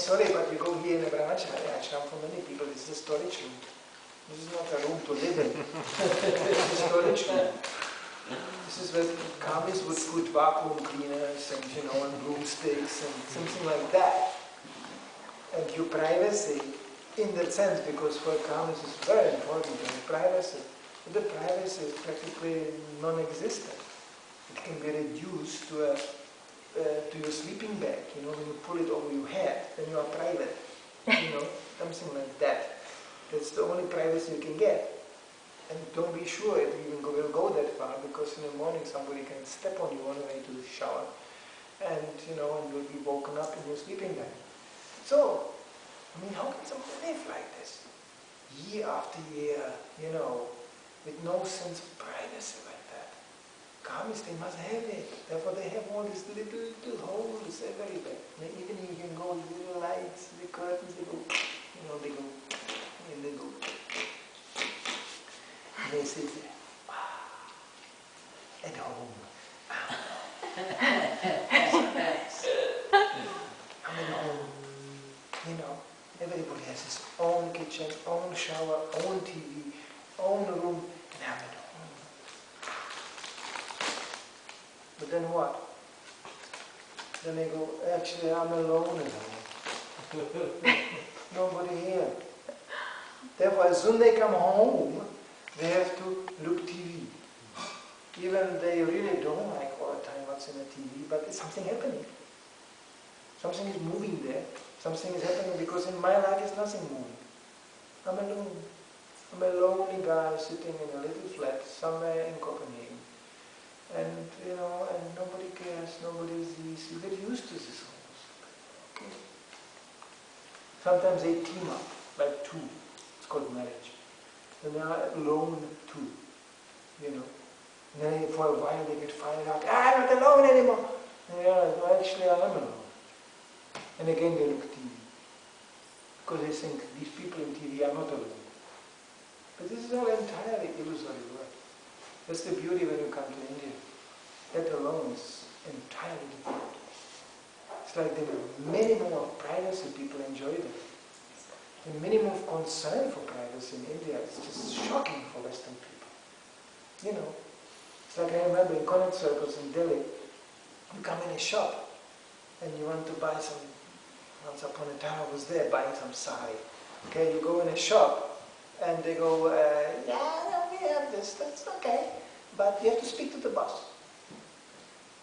Sorry, but you go here in a brahmachari ashram for many people, it's a storage room. This is not a room to live in. This is storage room. This is where kamis would put vacuum cleaners and, and broomsticks and something like that. And your privacy, in that sense, because for kamis is very important, privacy. But the privacy is practically non-existent. It can be reduced to your sleeping bag. When you pull it over your head, then you are private. Something like that. That's the only privacy you can get. And don't be sure it even will go that far, because in the morning somebody can step on you on the way to the shower, and and you'll be woken up in your sleeping bag. So, how can someone live like this? Year after year, with no sense of privacy like that. Kamis, they must have it. Therefore they have all these little holes everywhere. And even you can go with little lights, the curtains, they go, they go. And they sit there, at home. So nice. I'm at home. Everybody has his own kitchen, own shower, own TV, own room, and I'm at home. But then what? Then they go, actually I'm alone at home. Nobody here. Therefore, as soon as they come home, they have to look TV. Even they really don't like all the time what's in the TV, but it's something happening. Something is moving there. Something is happening, because in my life is nothing moving. I'm alone. I'm a lonely guy sitting in a little flat somewhere in Copenhagen. And, and nobody cares, nobody sees. You get used to this almost. Okay. Sometimes they team up, like two. It's called marriage. And they are alone too, And then for a while they get fired out. I'm not alone anymore. Yeah, well, actually I am alone. And again they look at TV. Because they think these people in TV are not alone. But this is all entirely illusory world. That's the beauty when you come to India. That alone is entirely different. It's like the minimum of privacy people enjoy there. The minimum of concern for privacy in India is just shocking for Western people. It's like I remember in Connaught circles in Delhi, you come in a shop and you want to buy some, once upon a time I was there buying some sari. Okay, you go in a shop and they go, yeah, we have this, that's okay, but you have to speak to the boss.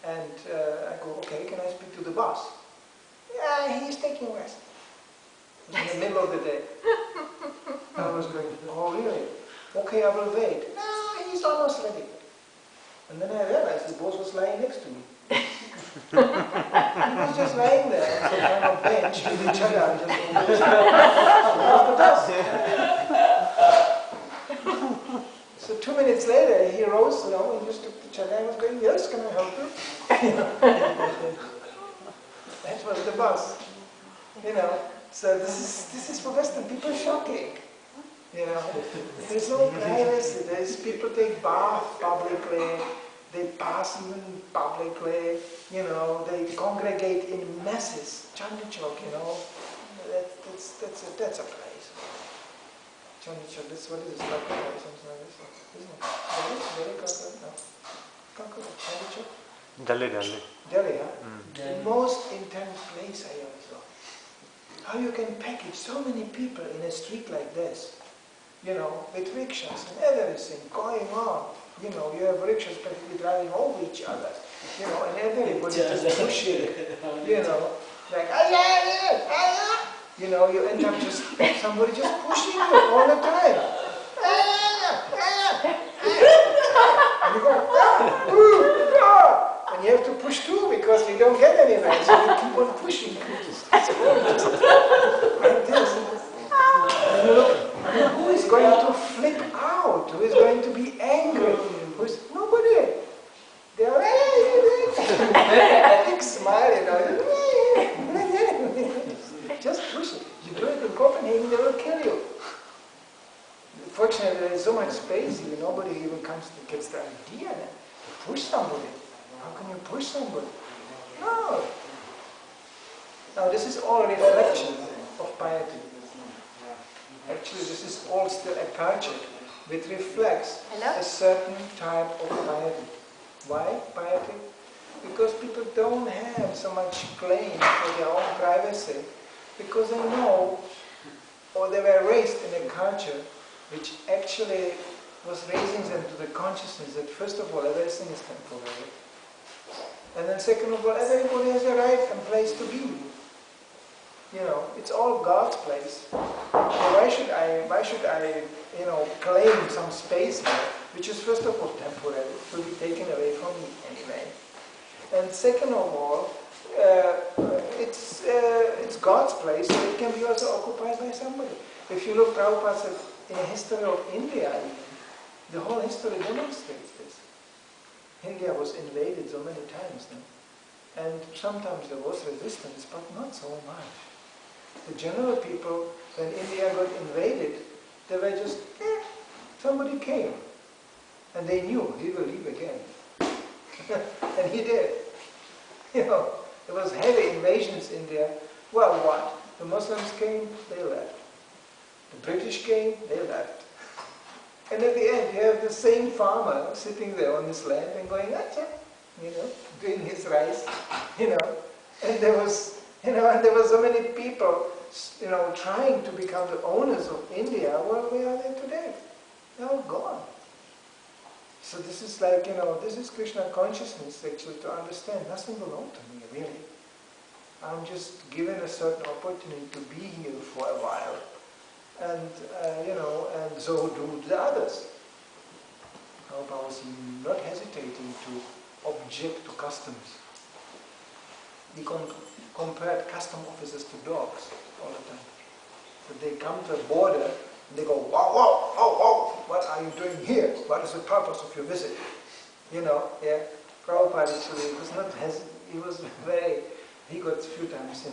And I go, okay, can I speak to the boss? Yeah, he's taking rest. It was in the middle of the day. I was going, oh really? Okay, I will wait. No, he's almost ready. And then I realized the boss was lying next to me. He was just lying there on some kind of bench with each other and just the boss. So 2 minutes later he rose, and just took the chair and was going, yes, can I help you? That was the boss. So this is for Western people shocking. There's no privacy. People take bath publicly, they pass even publicly, they congregate in masses. Chandichok, that's a place. Chandichok, that's what it is, Calcutta or something like this, isn't it? Delhi, Calcutta, no. Calcutta, Chandichok? Delhi. Delhi, huh? The most intense place I ever saw. How you can package so many people in a street like this, with rickshaws and everything going on. You have rickshaws practically driving over each other, and everybody just pushing, like, you end up just, somebody just pushing you all the time. And you go, and you have to push too, because you don't get anywhere, so you keep on pushing. Like this. And you look, who is going to flip out? Who is going to be angry? Nobody. They are big smile, Just push it. You do it in Copenhagen, they will kill you. Fortunately, there is so much space here, nobody even gets the idea to push somebody. How can you push somebody? No. Now this is all a reflection of piety. actually this is all still a culture which reflects Hello? a certain type of piety. Why piety? Because people don't have so much claim for their own privacy, because they know, or they were raised in a culture which actually was raising them to the consciousness that first of all everything is temporary, and then second of all everybody has a right and place to be. You know, it's all God's place. So why should I, claim some space here, which is first of all temporary, to be taken away from me anyway. And second of all, it's God's place, so it can be also occupied by somebody. If you look, Prabhupada said, in the history of India, the whole history demonstrates this. India was invaded so many times now. And sometimes there was resistance, but not so much. The general people, when India got invaded, they were just, somebody came. And they knew he will leave again. And he did. You know, there was heavy invasions in India. Well, what? The Muslims came, they left. The British came, they left. And at the end, you have the same farmer sitting there on this land and going, doing his rice, and there was, and there were so many people, trying to become the owners of India. Well, where are they today? They're all gone. So this is like, this is Krishna consciousness actually, to understand nothing belongs to me, really. I'm just given a certain opportunity to be here for a while. And, and so do the others. Prabhupada was not hesitating to object to customs. He compared custom officers to dogs all the time. So they come to a border and they go, wow, wow, wow, wow, what are you doing here? What is the purpose of your visit? Prabhupada actually was not hesitant. He was he got a few times,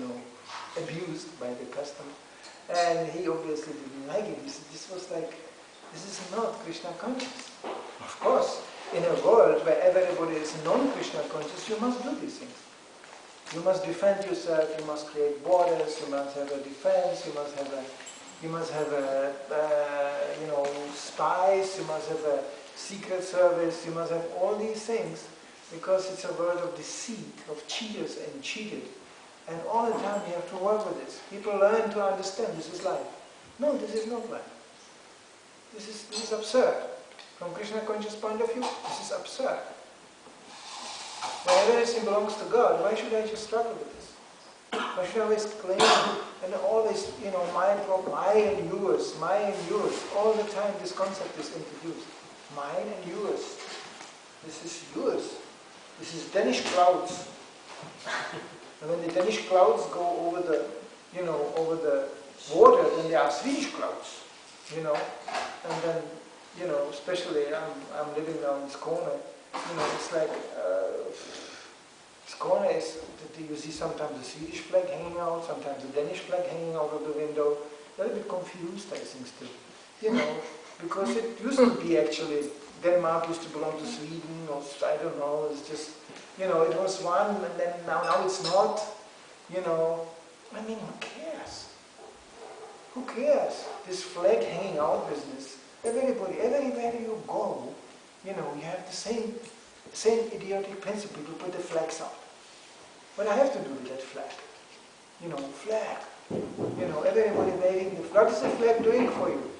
abused by the custom. And he obviously didn't like it. He said, this is not Krishna conscious. Of course, in a world where everybody is non-Krishna conscious, you must do these things. You must defend yourself, you must create borders, you must have a defense, you must have spies, you must have a secret service, you must have all these things, because it's a world of deceit, of cheaters and cheated. And all the time you have to work with this. People learn to understand this is life. No, this is not life. This is absurd. From Krishna conscious point of view, this is absurd. When everything belongs to God, why should I just struggle with this? Why should I always claim and always, mine and yours, all the time this concept is introduced. Mine and yours. This is yours. This is Danish clouds. And when the Danish clouds go over the, over the water, then there are Swedish clouds, And then, especially I'm living now in Skåne, it's like, Skåne is, you see sometimes the Swedish flag hanging out, sometimes the Danish flag hanging out of the window. They're a bit confused, I think, still. Because it used to be actually, Denmark used to belong to Sweden, or I don't know, it's just, it was one, and then now it's not, who cares? Who cares? This flag hanging out business, everybody, everywhere you go, you have the same idiotic principle to put the flags out. What I have to do with that flag? Flag. Everybody waving the flag. What is the flag doing for you?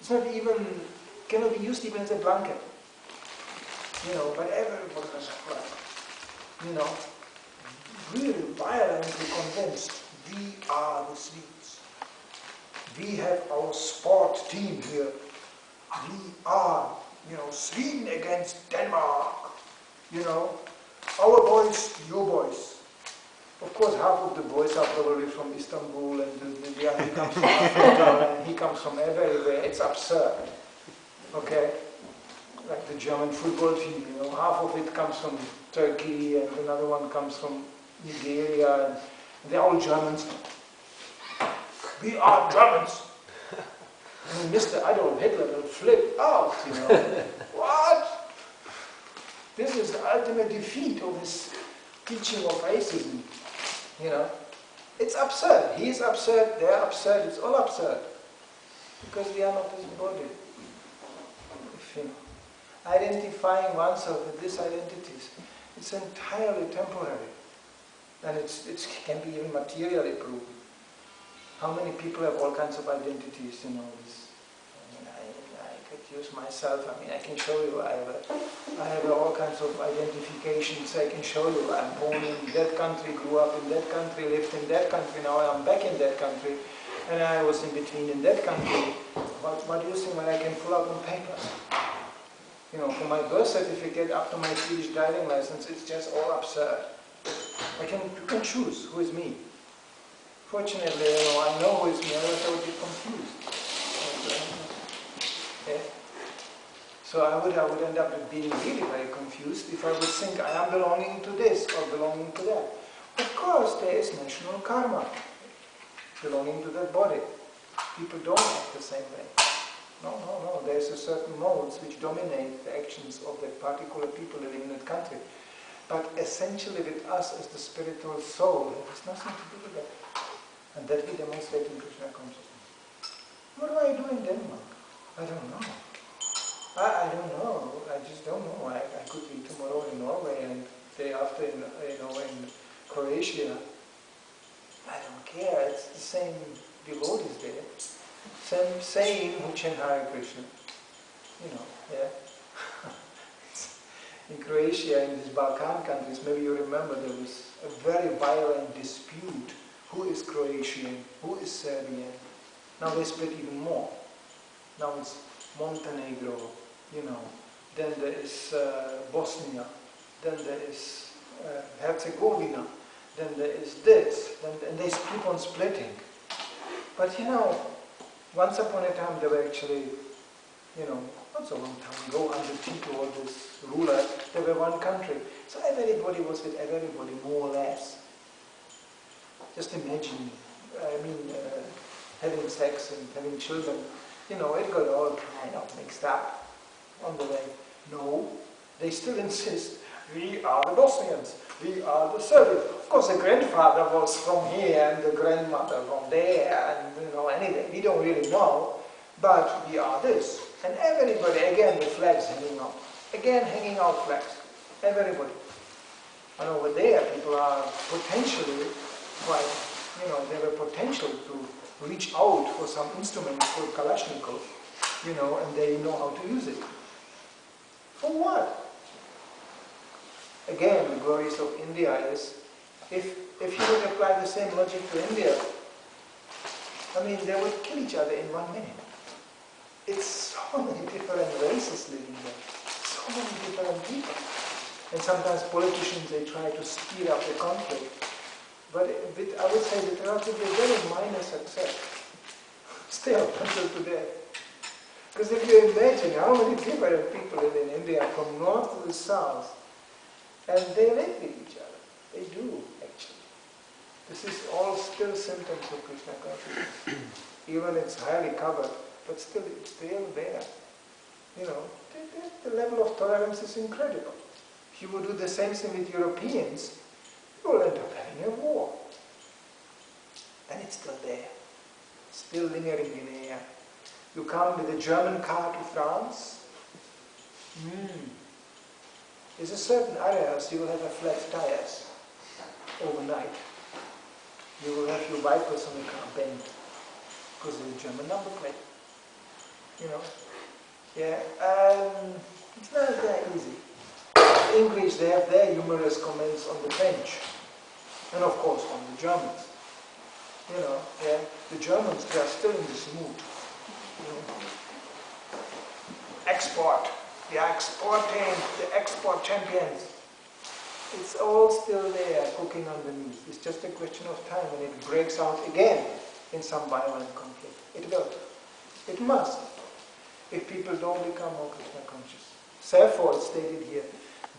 It's not even, cannot be used even as a blanket. But everybody has a flag. Really violently convinced, we are the Swedes. We have our sport team here. We are, Sweden against Denmark. Our boys, your boys. Of course, half of the boys are probably from Istanbul, and the other comes from Africa, and he comes from everywhere. It's absurd. Okay? Like the German football team, half of it comes from Turkey, and another one comes from Nigeria, and they're all Germans. We are Germans. And Mr. Adolf Hitler will flip out, What? This is the ultimate defeat of his teaching of racism, It's absurd. He's absurd, they're absurd, it's all absurd. Because we are not this body. If, identifying oneself with these identities, it's entirely temporary. And it can be even materially proven. How many people have all kinds of identities, this, I could use myself, I can show you, I have all kinds of identifications, I can show you, I'm born in that country, grew up in that country, lived in that country, now I'm back in that country, and I was in between in that country. What do you think that I can pull out on paper? From my birth certificate up to my Swedish driving license, it's just all absurd. You can choose who is me. Fortunately, I know who is me, otherwise I would be confused. Yeah. So I would end up being really very confused if I would think I am belonging to this or belonging to that. Of course, there is national karma belonging to that body. People don't act the same way. No. There's a certain modes which dominate the actions of that particular people living in that country. But essentially with us as the spiritual soul, it has nothing to do with that. And that we demonstrate in Krishna consciousness. What do I do in Denmark? I don't know. I don't know. I just don't know. I could be tomorrow in Norway and day after in Croatia. I don't care. It's the same devotees there. Same saying who chant Hare Krishna. Yeah. In Croatia, in these Balkan countries, maybe you remember there was a very violent dispute. Who is Croatian? Who is Serbian? Now they split even more. Now it's Montenegro, Then there is Bosnia. Then there is Herzegovina. Then there is this. And they keep on splitting. But once upon a time they were actually, not so long time ago, under Tito or this ruler, they were one country. So everybody was with everybody, more or less. Just imagine, having sex and having children, it got all kind of mixed up on the way. No, they still insist, we are the Bosnians, we are the Serbians. Of course the grandfather was from here and the grandmother from there, and anyway, we don't really know, but we are this. And everybody, again, the flags hanging out. Again, hanging out flags. Everybody. And over there, people are potentially quite, they have a potential to reach out for some instrument called Kalashnikov, and they know how to use it. For what? Again, the glories of India is, if you would apply the same logic to India, they would kill each other in 1 minute. It's so many different races living there, so many different people. And sometimes politicians, they try to steer up the conflict. But I would say that relatively very minor success, still, until today. Because if you imagine how many different people live in India, from north to the south, and they live with each other. They do, actually. This is all still symptoms of Krishna consciousness. Even it's highly covered, but still it's still there. The level of tolerance is incredible. If you would do the same thing with Europeans, you will end up having a war. And it's still there. Still lingering in the air. You come with a German car to France, there's a certain areas you will have a flat tires overnight. You will have your wipers on the car bent because of the German number plate. Yeah, it's not that easy. In English, they have their humorous comments on the French, and of course on the Germans. The Germans, they are still in this mood. Export. They are exporting, the export champions. It's all still there, cooking underneath. It's just a question of time when it breaks out again in some violent conflict. It will. It must. If people don't become more Krishna conscious. Therefore, it's stated here,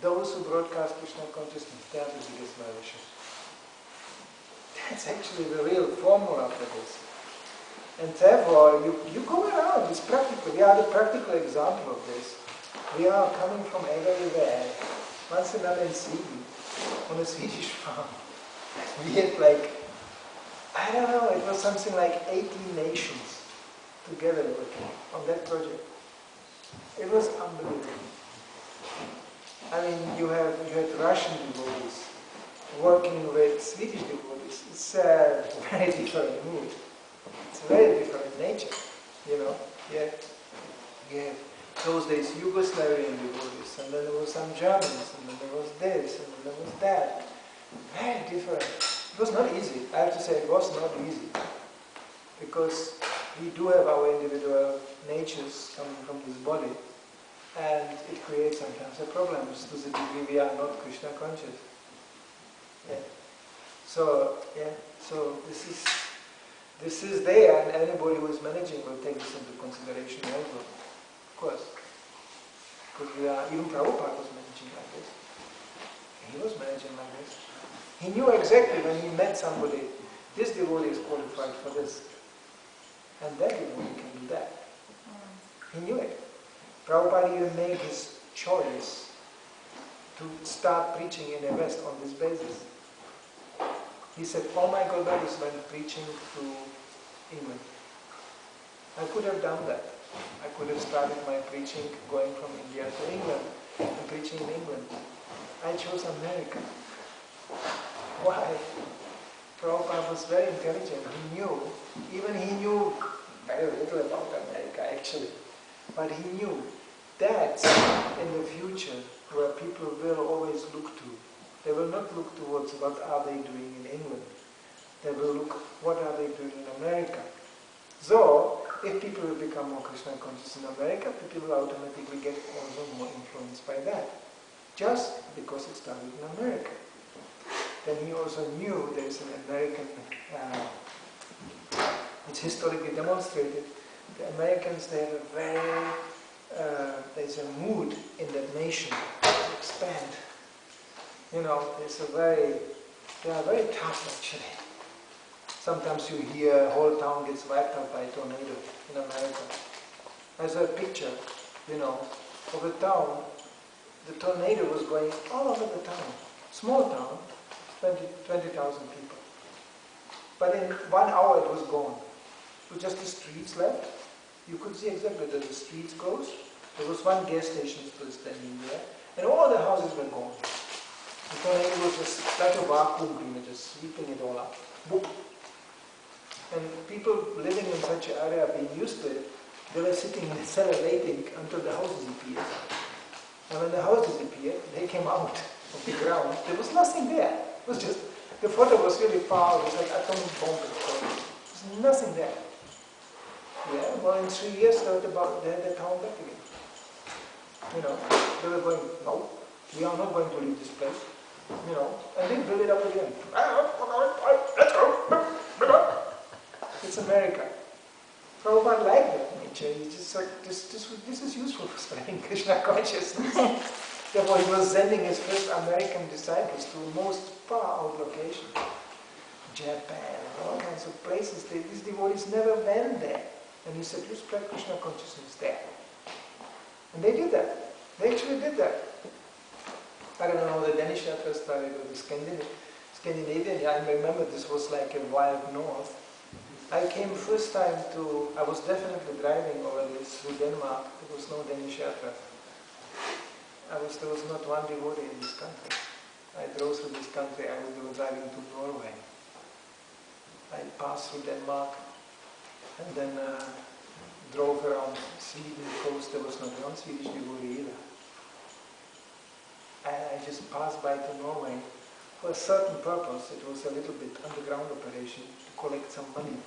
those who broadcast Krishna consciousness, they are the biggest violations. That's actually the real formula for this. And therefore, you go around, it's practical. We are the practical example of this. We are coming from everywhere. Once in in Sweden, on a Swedish farm, we had I don't know, it was something like 18 nations. together working on that project. It was unbelievable. I mean, you had Russian devotees working with Swedish devotees. It's a very different mood. It's a very different nature, you know. Yeah. Those days Yugoslavian devotees, and then there were some Germans, and then there was this, and then there was that. Very different. It was not easy. I have to say it was not easy. Because we do have our individual natures coming from this body, and it creates sometimes a problem to the degree we are not Krishna conscious. Yeah. So this is there, and anybody who is managing will take this into consideration also. Of course. Because even Prabhupada was managing like this. He was managing like this. He knew exactly when he met somebody, this devotee is qualified for this. And that devotee can do that. He knew it. Prabhupada even made his choice to start preaching in the West on this basis. He said, all my Gaudaris went preaching to England. I could have done that. I could have started my preaching going from India to England and preaching in England. I chose America. Why? Prabhupada was very intelligent. He knew very little about America actually. But he knew that's in the future where people will always look to. They will not look towards what are they doing in England. They will look what are they doing in America. So, if people will become more Krishna conscious in America, people will automatically get also more influenced by that. Just because it started in America. Then he also knew there is an American, it's historically demonstrated, the Americans, they have a very, there's a mood in that nation to expand. You know, they are very tough actually. Sometimes you hear a whole town gets wiped out by a tornado in America. I saw a picture, you know, of a town. The tornado was going all over the town. Small town, 20,000 people. But in 1 hour it was gone. It was just the streets left. You could see exactly that the streets closed. There was one gas station still standing there. And all the houses were gone. The tornado was just like a vacuum cleaner, just sweeping it all up. Boom. And people living in such an area, being used to it, they were sitting in the cellar waiting until the houses appeared. And when the houses appeared, they came out of the ground. There was nothing there. It was just, the photo was really far. It was like atomic bomb. There was nothing there. Yeah, well, in 3 years, they had the town back again. You know, they were going, no, we are not going to leave this place. You know, and they build it up again. Let's go. It's America. Prabhupada liked that nature. He just thought, this is useful for spreading Krishna consciousness. Therefore, he was sending his first American disciples to the most far-out location. Japan, all kinds of places. These devotees never went there. And he said, you spread Krishna consciousness there. And they did that. They actually did that. I don't know how the Danish yatra started with the Scandinavian. I remember this was like a wild north. I came first time I was definitely driving over this through Denmark. There was no Danish yatra. There was not one devotee in this country. I drove through this country, I was driving to Norway. I passed through Denmark and then drove around Sweden coast. There was not one Swedish devotee either. I just passed by to Norway for a certain purpose. It was a little bit underground operation to collect some money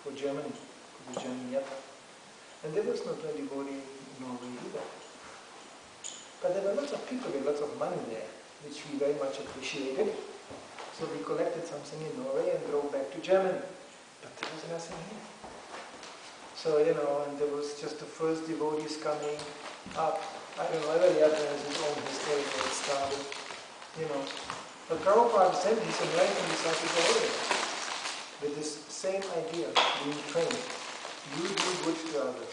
for Germany, for the German yatra. And there was not a devotee in Norway either. But there were lots of people with lots of money there, which we very much appreciated. So we collected something in Norway and drove back to Germany. But there was nothing here. So, you know, and there was just the first devotees coming up. I don't know, every yatra has its own history where it started, you know. But Prabhupada sent his American disciples over with this same idea, being trained. You do good to others.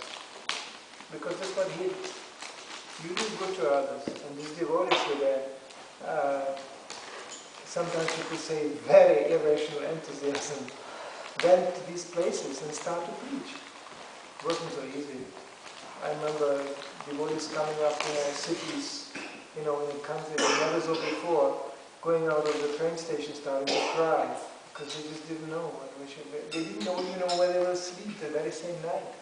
Because that's what he did. You do good to others. And these devotees were there, sometimes you could say very irrational enthusiasm, went to these places and started to preach. It wasn't so easy. I remember devotees coming up in cities, in a country they never saw before, going out of the train station starting to cry because they just didn't know what they should. They didn't know even know where they will sleep the very same night.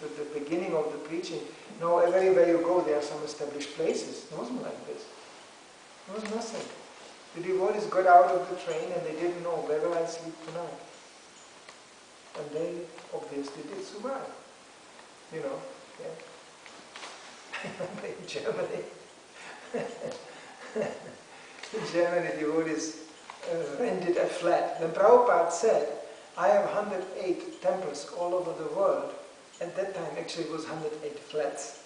The beginning of the preaching. No, everywhere you go, there are some established places. It wasn't like this. There was nothing. The devotees got out of the train and they didn't know where will I sleep tonight. And they obviously did survive. Yeah. In Germany, devotees rented a flat. Then Prabhupada said, I have 108 temples all over the world. At that time, actually, it was 108 flats.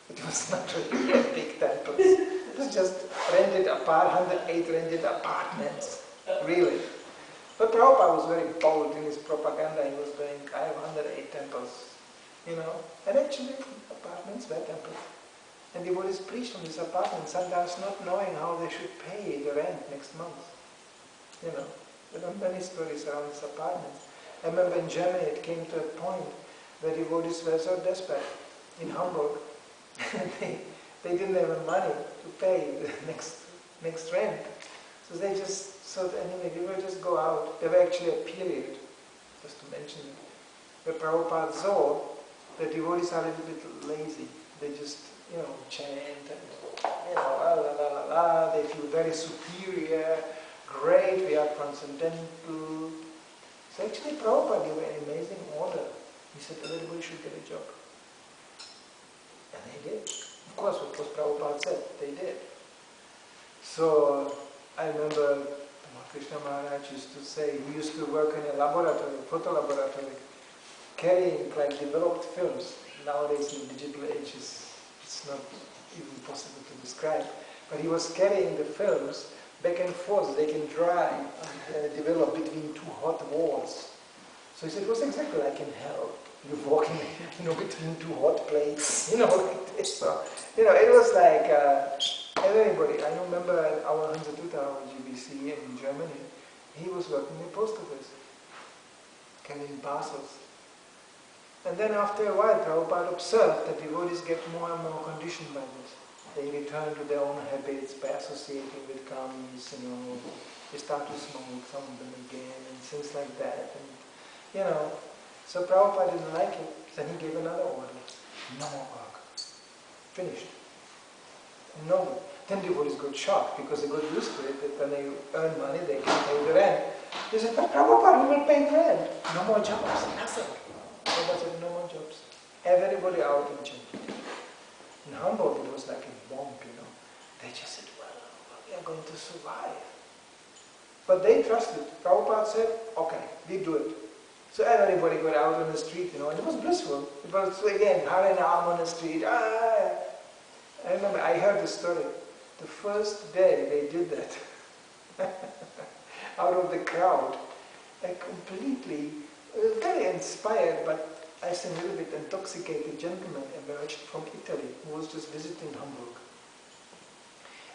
It was not really big temples. It was just 108 rented apartments, really. But Prabhupada was very bold in his propaganda. He was saying, I have 108 temples. And actually apartments were temples. And devotees preached from these apartments, sometimes not knowing how they should pay the rent next month. There are many stories around these apartments. I remember in Germany it came to a point where devotees were so desperate in Hamburg, they didn't have the money to pay the next rent. So anyway, they would just go out. There were actually a period, just to mention it, where Prabhupada saw the devotees are a little bit lazy. They just, chant and, la la la la, they feel very superior, great, we are transcendental. So actually Prabhupada gave an amazing order. He said everybody should get a job. And they did. Of course, what Prabhupada said, they did. So I remember Krishna Maharaj used to say, he used to work in a laboratory, photo laboratory, carrying developed films. Nowadays in the digital age, it's not even possible to describe. But he was carrying the films back and forth. They can dry and develop between two hot walls. So he said, it was exactly like in hell. You're walking, between two hot plates, like this. So, it was like everybody. I remember our Hansa Tuta GBC in Germany. He was working in the post office, carrying parcels. And then after a while, Prabhupada observed that devotees get more and more conditioned by this. They return to their own habits by associating with karmis, they start to smoke, some of them again, and things like that. And, so Prabhupada didn't like it, then he gave another order. No more work. Finished. No more. Then devotees got shocked because they got used to it, that when they earn money, they can pay the rent. They said, but Prabhupada, we will pay rent. No more jobs, nothing. Prabhupada said, no more jobs. Everybody out and chanted. In Hamburg, it was like a bomb, They just said, well, we are going to survive. But they trusted. Prabhupada said, okay, we do it. So everybody got out on the street, and it was blissful. It was, again, Harinam on the street. I remember, I heard the story. The first day they did that, out of the crowd, a completely, very inspired, but I say a little bit intoxicated gentleman emerged from Italy, who was just visiting Hamburg.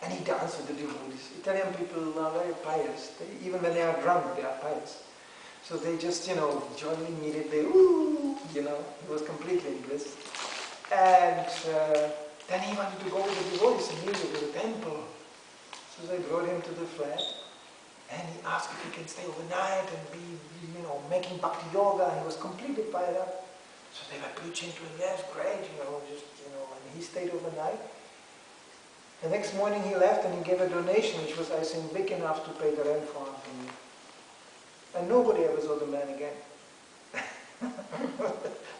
And he danced with the devotees. Italian people are very pious. Even when they are drunk, they are pious. So they just, joined immediately, ooh, he was completely in bliss. And then he wanted to go with the devotees immediately to the temple. So they brought him to the flat, and he asked if he can stay overnight and be, making bhakti yoga. He was completely fired up. So they were preaching to him, yes, great, and he stayed overnight. The next morning he left and he gave a donation which was, I think, big enough to pay the rent for him. And nobody ever saw the man again.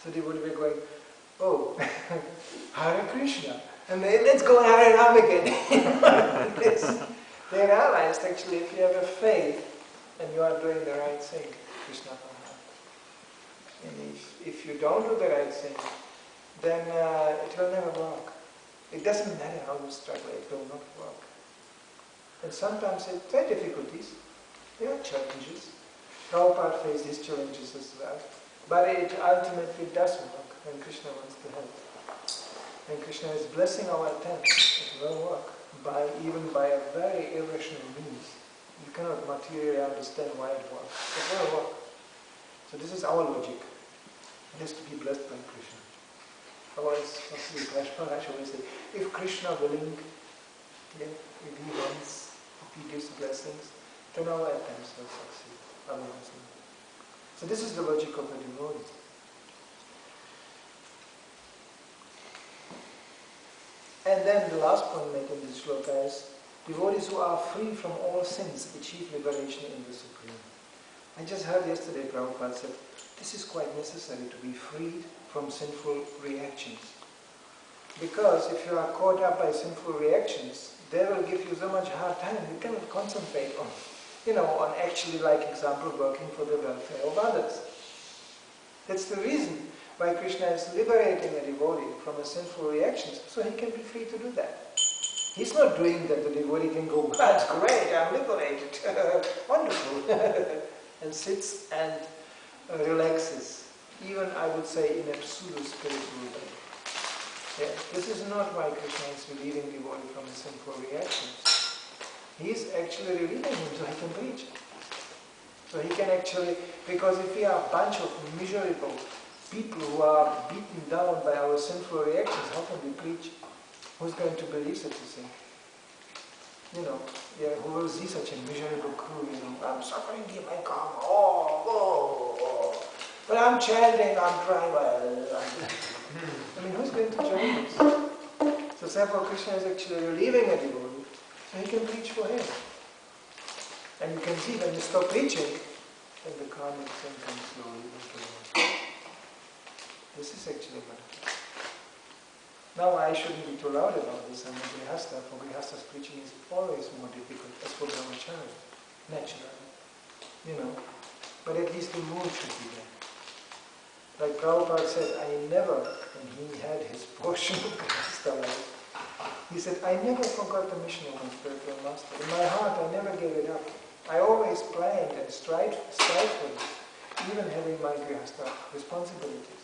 So they would be going, oh, Hare Krishna. And let's go Hare Ram again. They realized actually if you have a faith and you are doing the right thing, Krishna will help. And if you don't do the right thing, then it will never work. It doesn't matter how you struggle, it will not work. And sometimes there are difficulties, there are challenges. Prabhupada faced these challenges as well. But it ultimately does work, and Krishna wants to help. And Krishna is blessing our attempts. It will work, even by a very irrational means. You cannot materially understand why it works. It will work. So this is our logic. It has to be blessed by Krishna. Otherwise, Maharaj always said, if Krishna willing, yeah, if he wants, if he gives blessings, then our attempts will succeed. Otherwise, no. So this is the logic of the devotee. And then the last point made in this shloka is, devotees who are free from all sins achieve liberation in the Supreme. I just heard yesterday Prabhupada said, this is quite necessary to be freed from sinful reactions. Because if you are caught up by sinful reactions, they will give you so much hard time, you cannot concentrate on, on actually, like example, working for the welfare of others. That's the reason why Krishna is liberating a devotee from the sinful reactions, so he can be free to do that. He's not doing that the devotee can go, that's great, I'm liberated, wonderful, and sits and relaxes, even I would say in a pseudo-spiritual way. Yeah, this is not why Krishna is relieving the devotee from the sinful reactions. He is actually relieving him so he can preach. So he can actually, because if we are a bunch of miserable people who are beaten down by our sinful reactions, how can we preach? Who's going to believe such a thing? Who will see such a miserable crew, I'm suffering here, I come, oh. But I'm chanting, I'm trying, who's going to join us? So therefore Krishna is actually relieving a devotee, so he can preach for him. And you can see when you stop preaching, then the karmic thing comes slowly. This is actually what it is. Now I shouldn't be too loud about this. I'm a grihastha. For grihasthas preaching is always more difficult as for brahmachari, naturally. But at least the mood should be there. Like Prabhupada said, I never, when he had his portion of grihastha life, he said, I never forgot the mission of my spiritual master. In my heart, I never gave it up. I always planned and strived for this, even having my grihastha responsibilities.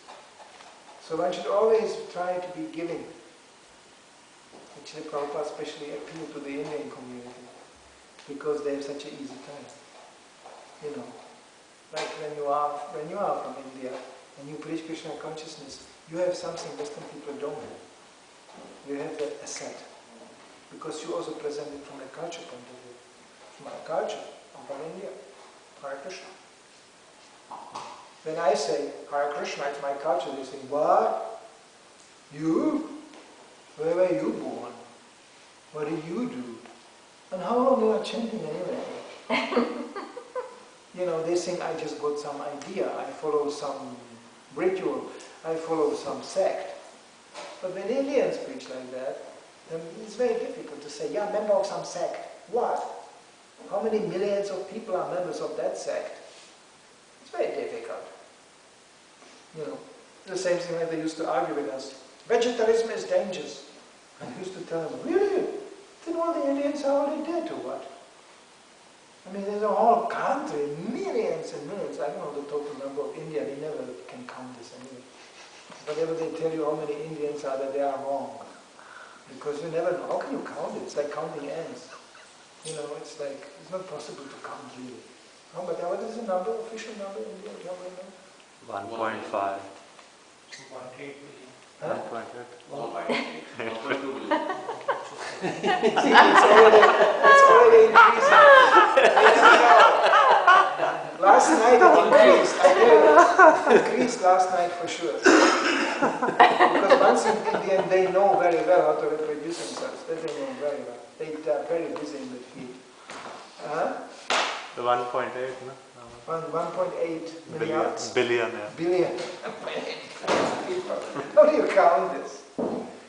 So one should always try to be giving. Actually, Prabhupada especially appealed to the Indian community because they have such an easy time. Like when you are from India and you preach Krishna consciousness, you have something Western people don't have. You have that asset. Because you also present it from a culture point of view. From our culture, I'm from India. Hare Krishna. When I say Hare Krishna, it's my culture, they say, what? You? Where were you born? What did you do? And how long you are chanting anyway? They think I just got some idea, I follow some ritual, I follow some sect. But when Indians preach like that, then it's very difficult to say, yeah, member of some sect. What? How many millions of people are members of that sect? It's very difficult. The same thing like they used to argue with us. Vegetarianism is dangerous. I used to tell them, really? Then all the Indians are already dead or what? There's a whole country, millions and millions. I don't know the total number of India. They never can count this anyway. Whatever they tell you how many Indians are there, they are wrong. Because you never know. How can you count it? It's like counting ants. It's like, it's not possible to count really. No, but what is the number, official number in India? 1.5. 1.8 billion. Huh? 1.8. 1.2 billion. See, it's already increasing. Last night it increased. I tell you, it increased last night for sure. Because once in India, they know very well how to reproduce themselves. That they know very well. They are very busy in the field. The 1.8, no? 1.8 milliards? Billion, yeah. Billion. How do you count this?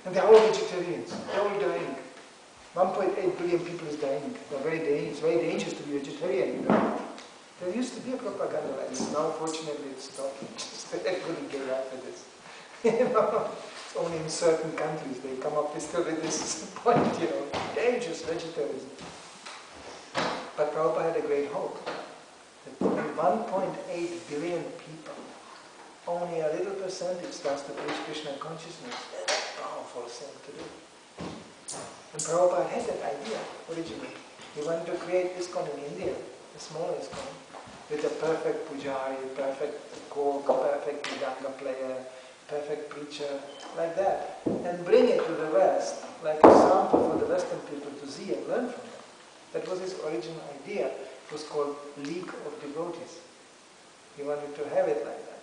And they're all vegetarians. They're all dying. 1.8 billion people is dying. It's very dangerous to be vegetarian. There used to be a propaganda like this. Now, fortunately, it's stopped. Everybody gave up with this. It's only in certain countries they come up with this point, dangerous vegetarianism. But Prabhupada had a great hope. That 1.8 billion people, only a little percentage starts to preach Krishna consciousness. That's a powerful thing to do. And Prabhupada had that idea originally. He wanted to create ISKCON in India, a small ISKCON. with a perfect pujari, perfect cook, perfect mridanga player, perfect preacher, like that, and bring it to the West, like a sample for the Western people to see and learn from it. That was his original idea. It was called League of Devotees. He wanted to have it like that.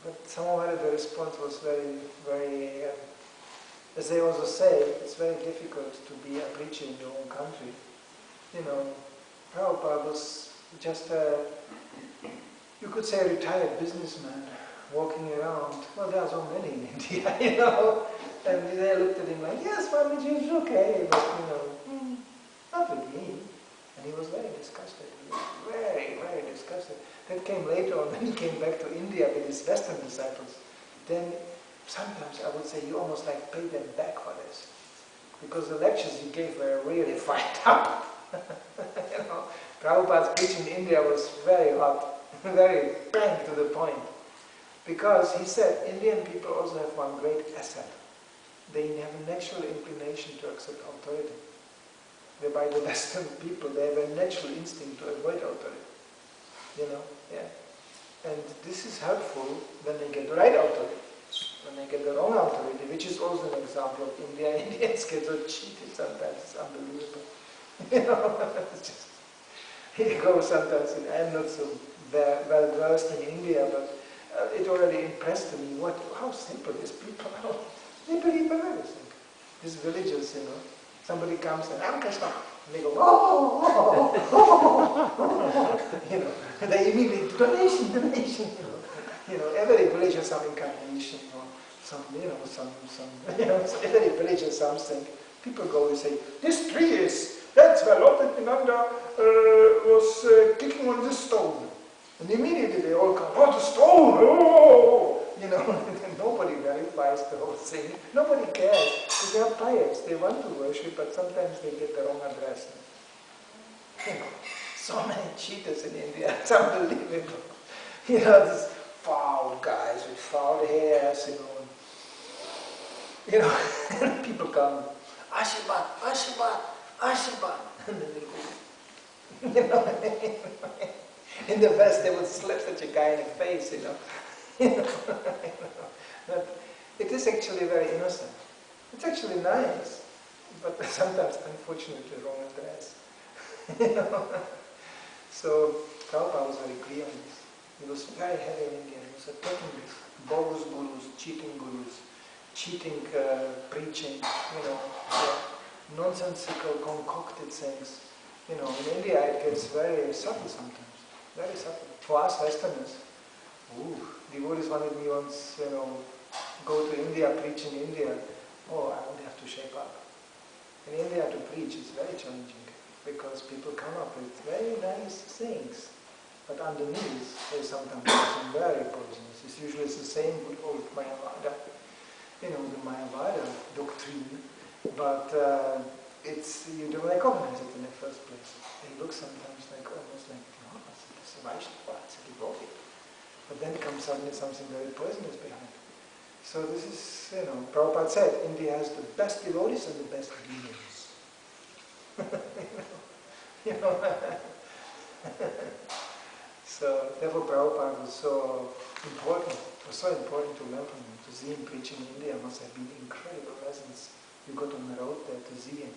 But somehow the response was very, very, as they also say, it's very difficult to be a preacher in your own country. You know, Prabhupada was just a, you could say, a retired businessman walking around. Well, there are so many in India, you know. And they looked at him like, yes, Swamiji, it's okay, but, you know, not with me. And he was very disgusted. He was very, very disgusted. That came later on when he came back to India with his Western disciples. Then sometimes I would say you almost like pay them back for this. Because the lectures he gave were really fired up. You know, Prabhupada's preaching in India was very hot, very frank to the point. Because he said Indian people also have one great asset. They have a natural inclination to accept authority. Whereby the Western people, they have a natural instinct to avoid authority. You know, yeah. And this is helpful when they get the right authority. When they get the wrong authority, which is also an example of India. Indians get so cheated sometimes, it's unbelievable. You know, it's just, here goes sometimes, and I'm not so well versed in India, but it already impressed me how simple these people are. They believe in everything. These villagers, you know, somebody comes and I'm Krishna, and they go, oh, you know, and they immediately donation, you know, every village has some incarnation, or some, you know, some, you know, so every village has something. People go and say, this tree that's where Lord Nityananda was kicking on this stone. And immediately they all come, oh, the stone, oh! You know, and nobody verifies the whole thing. Nobody cares, because they are pious. They want to worship, but sometimes they get the wrong address. You know, so many cheaters in India, it's unbelievable. You know, these foul guys with foul hairs, you know, and people come, Ashirvad, Ashirvad, Ashirvad. And then they go, you know, in the West they would slap such a guy in the face, you know. But it is actually very innocent. It's actually nice, but sometimes unfortunately wrong address. You know? So Prabhupada was very clear on this. He was very heavy in India. He was attacking this bogus gurus, cheating preaching, you know, nonsensical concocted things. You know, in India it gets very subtle sometimes, very subtle. For us Westerners, devotees wanted me once, you know, go to India, preach in India. Oh, I would have to shape up. In India to preach is very challenging because people come up with very nice things, but underneath there's sometimes something very poisonous. It's usually the same good old Mayavada, you know, the Mayavada doctrine, but you don't recognize it in the first place. It looks sometimes like almost like, oh, it's a Vaishnava, it's a devotee. But then comes suddenly something very poisonous behind. So this is, you know, Prabhupada said, India has the best devotees and the best demons. You know? So therefore Prabhupada was so important. It was so important to learn from him. To see him preaching in India must have been incredible lessons. You got on the road there to see him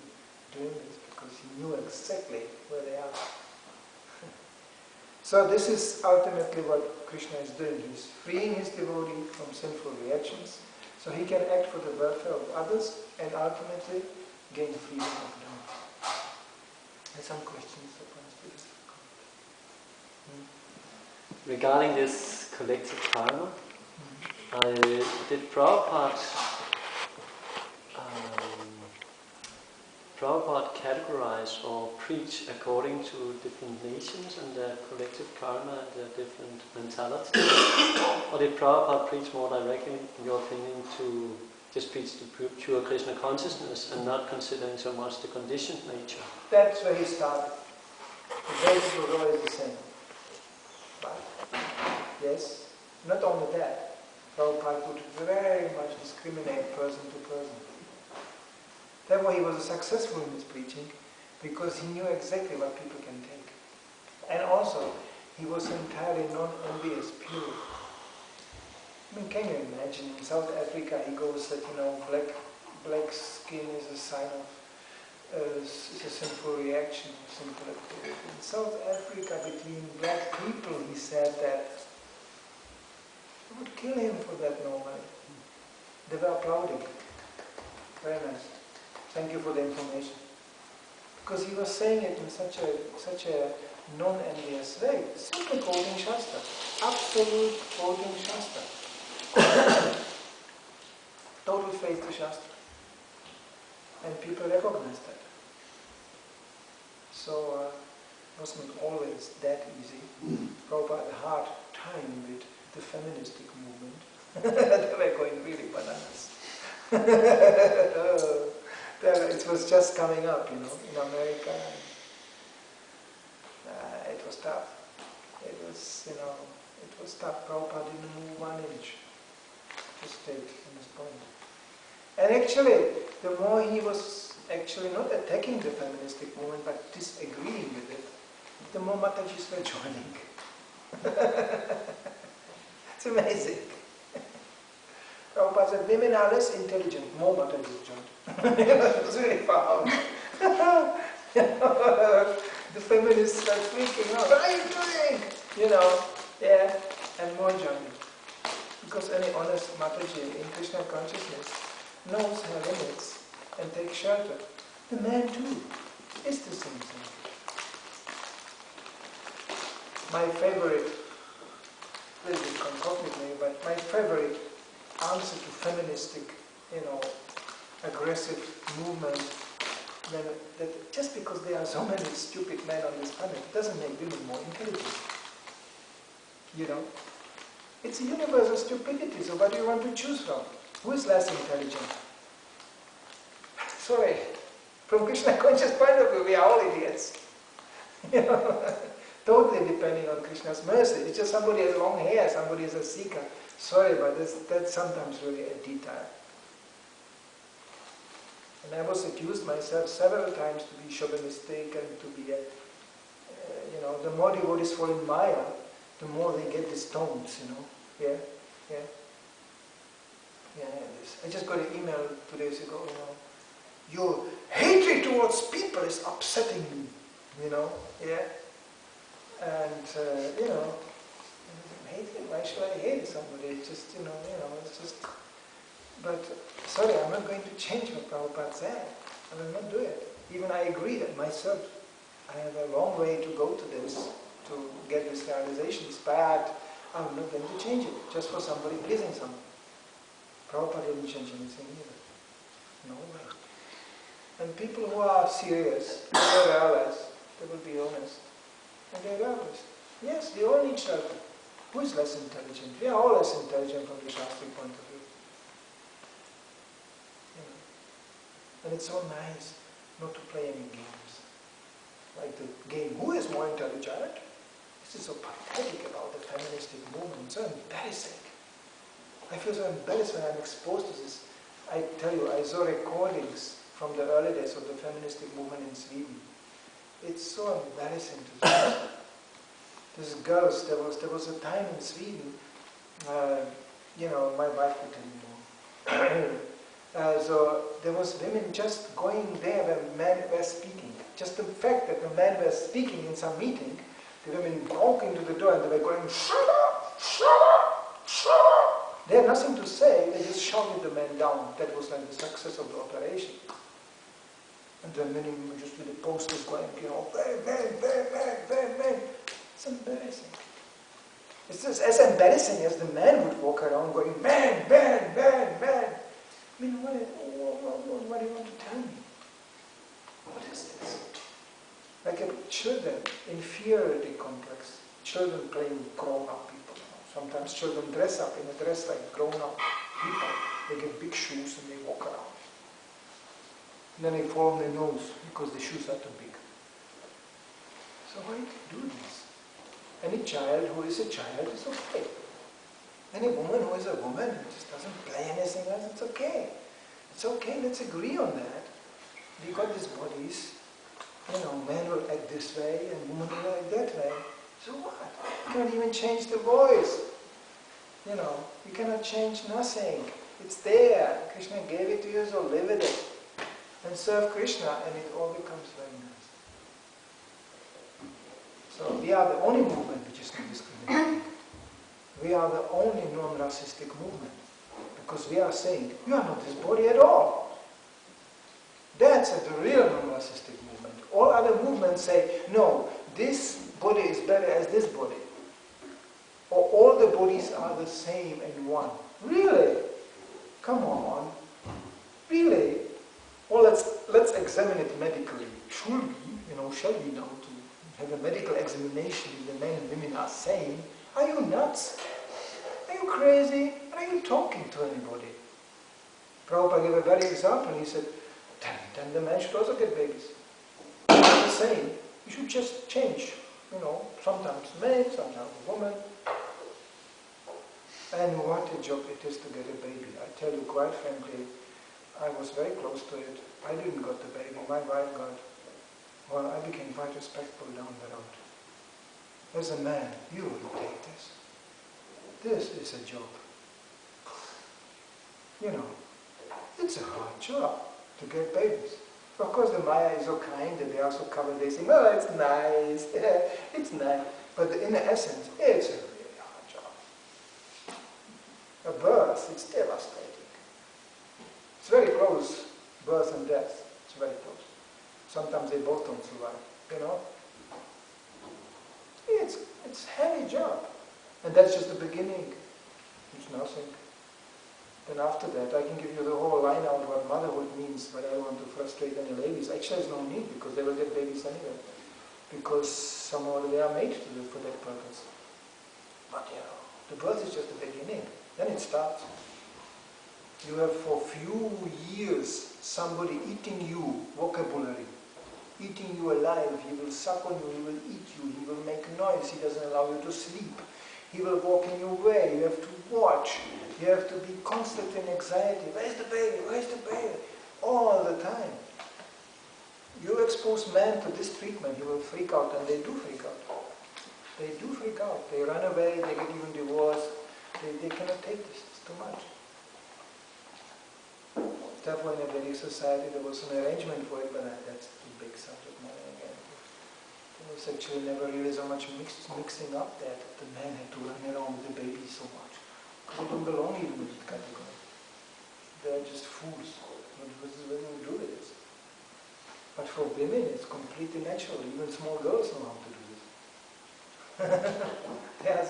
doing this because he knew exactly where they are. So this is ultimately what Krishna is doing. He's freeing his devotee from sinful reactions so he can act for the welfare of others and ultimately gain freedom of Dharma. And some questions upon this? Regarding this collective karma, did Prabhupada categorize or preach according to different nations and their collective karma and their different mentalities? Or did Prabhupada preach more directly, in your opinion, to just preach the pure Krishna consciousness and not considering so much the conditioned nature? That's where he started. The basis was always the same. But, yes, not only that, Prabhupada would very much discriminate person to person. Therefore he was successful in his preaching because he knew exactly what people can take. And also, He was entirely non-envious, pure. I mean, can you imagine, in South Africa he goes that, black skin is a sign of, it's a sinful reaction, sinful activity. In South Africa, between black people, he said that they would kill him for that normally. They were applauding. Very nice. Thank you for the information. Because he was saying it in such a non-envious way. Simply quoting Shastra. Absolute quoting Shastra. Total faith to Shastra. And people recognize that. So it wasn't always that easy. Prabhupada had a hard time with the feministic movement. They were going really bananas. It was just coming up, in America. It was tough. It was tough. Prabhupada didn't move 1 inch. Just stayed in his point. And actually, the more he was actually not attacking the feministic movement, but disagreeing with it, the more Matajis were joining. It's amazing. Prabhupada said, women are less intelligent, more Matajis joined. It was really found. The feminists are freaking out. What are you doing? And more joining. Because any honest Mataji in Krishna consciousness knows her limits and takes shelter. The man too is the same thing. My favorite, please don't conflict with me, but my favorite answer to feministic, aggressive movement, that just because there are so many stupid men on this planet, it doesn't make women more intelligent. It's a universe of stupidity, so what do you want to choose from? Who is less intelligent? Sorry, from Krishna conscious point of view, we are all idiots. Totally depending on Krishna's mercy. It's just somebody has long hair, somebody is a seeker. Sorry, but that's sometimes really a detail. And I was accused myself several times to be chauvinistic and to be the more devotees fall in Maya, the more they get these tones, Yeah. I just got an email 2 days ago, your hatred towards people is upsetting me, Yeah. And, hatred, why should I hate somebody? It's just, it's just... But, sorry, I'm not going to change what Prabhupada said. I will not do it. Even I agree that myself, I have a long way to go to this, to get these realizations, but I'm not going to change it, just for somebody pleasing someone. Prabhupada didn't change anything either. No way. And people who are serious, they realize, they will be honest, and they realize, yes, we all need shelter. Who is less intelligent? We are all less intelligent from the Shastric point of view. And it's so nice not to play any games. Like the game, who is more intelligent? This is so pathetic about the feministic movement, so embarrassing. I feel so embarrassed when I'm exposed to this. I tell you, I saw recordings from the early days of the feministic movement in Sweden. It's so embarrassing to see. These girls, there was a time in Sweden, my wife could tell you more. So there was women just going there when men were speaking. Just the fact that the men were speaking in some meeting, the women broke into the door and they were going, shut up, shut up, shut up. They had nothing to say, they just shouted the men down. That was like the success of the operation. And the men just with the posters going, bang, bang, bang, bang, bang, bang. It's embarrassing. It's just as embarrassing as the man would walk around going, bang, bang, bang, bang. I mean, what do you want to tell me? What is this? Like children, inferiority complex. Children playing with grown-up people. Sometimes children dress up in a dress like grown-up people. They get big shoes and they walk around. And then they fall on their nose because the shoes are too big. So why do this? Any child who is a child is okay. Any woman who is a woman who just doesn't play anything else, it's okay. It's okay, let's agree on that. We got these bodies, men will act this way and women will act that way. So what? You cannot even change the voice. You know, you cannot change nothing. It's there. Krishna gave it to you, so live with it. And serve Krishna, and it all becomes very nice. So we are the only movement which is not discriminating. We are the only non-narcissistic movement. Because we are saying, you are not this body at all. That's the real non-narcissistic movement. All other movements say, no, this body is better as this body. Or all the bodies are the same in one. Really? Come on. Really? Well, let's examine it medically. Shall we now to have a medical examination if the men and women are same? Are you nuts? Are you crazy? Are you talking to anybody? Prabhupada gave a very example. He said, then the man should also get babies. The same. You should just change. Sometimes man, sometimes a woman. And what a job it is to get a baby. I tell you quite frankly, I was very close to it. I didn't get the baby. My wife got. Well, I became quite respectful down the road. As a man, you will take this. This is a job. It's a hard job to get babies. Of course, the Maya is so kind and they are so covered. They say, "Oh, it's nice. It's nice." But in essence, it's a really hard job. A birth, it's devastating. It's very close, birth and death. It's very close. Sometimes they both don't survive, It's a heavy job. And that's just the beginning. It's nothing. Then after that, I can give you the whole line out what motherhood means, but I don't want to frustrate any ladies. Actually, there's no need, because they will get babies anyway. Because somehow they are made to for that purpose. But the birth is just the beginning. Then it starts. You have for few years somebody eating you, vocabulary, eating you alive. He will suck on you, he will eat you, he will make noise, he doesn't allow you to sleep. He will walk in your way, you have to watch, you have to be constant in anxiety. Where's the baby? Where's the baby? All the time. You expose man to this treatment, he will freak out, and they do freak out. They do freak out. They run away, they get even divorced. They cannot take this, it's too much. Therefore, in a Vedic society, there was an arrangement for it, but that's too big subject matter again. There was actually never really so much mixing up that the man had to run around with the baby so much. They don't belong even in that category. They're just fools. What do you do with this? But for women, it's completely natural. Even small girls know how to do this. They are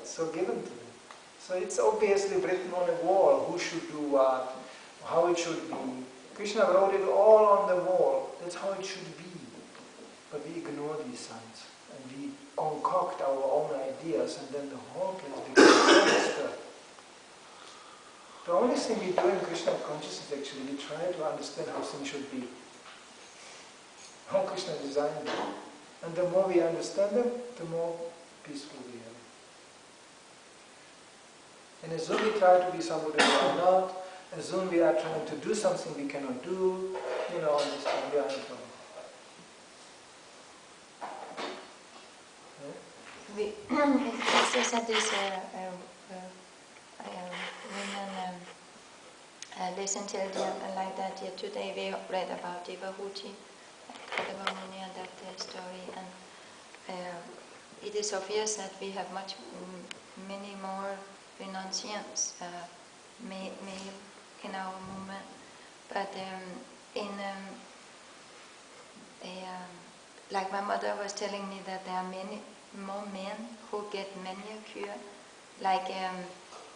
so given to them. So it's obviously written on a wall who should do what, how it should be. Krishna wrote it all on the wall. That's how it should be. But we ignore these signs. And we concoct our own ideas, and then the whole place becomes so disturbed. The only thing we do in Krishna consciousness, actually, we try to understand how things should be. How Krishna designed them. And the more we understand them, the more peaceful we are. And as soon we try to be somebody we are not, as soon we are trying to do something we cannot do, this time we are in trouble. It says that this women listen till like that. Yet today we read about Devahuti, Kadavamuni, and that story, and it is obvious that we have many more renunciants, male in our movement, but like my mother was telling me that there are many more men who get manicure, like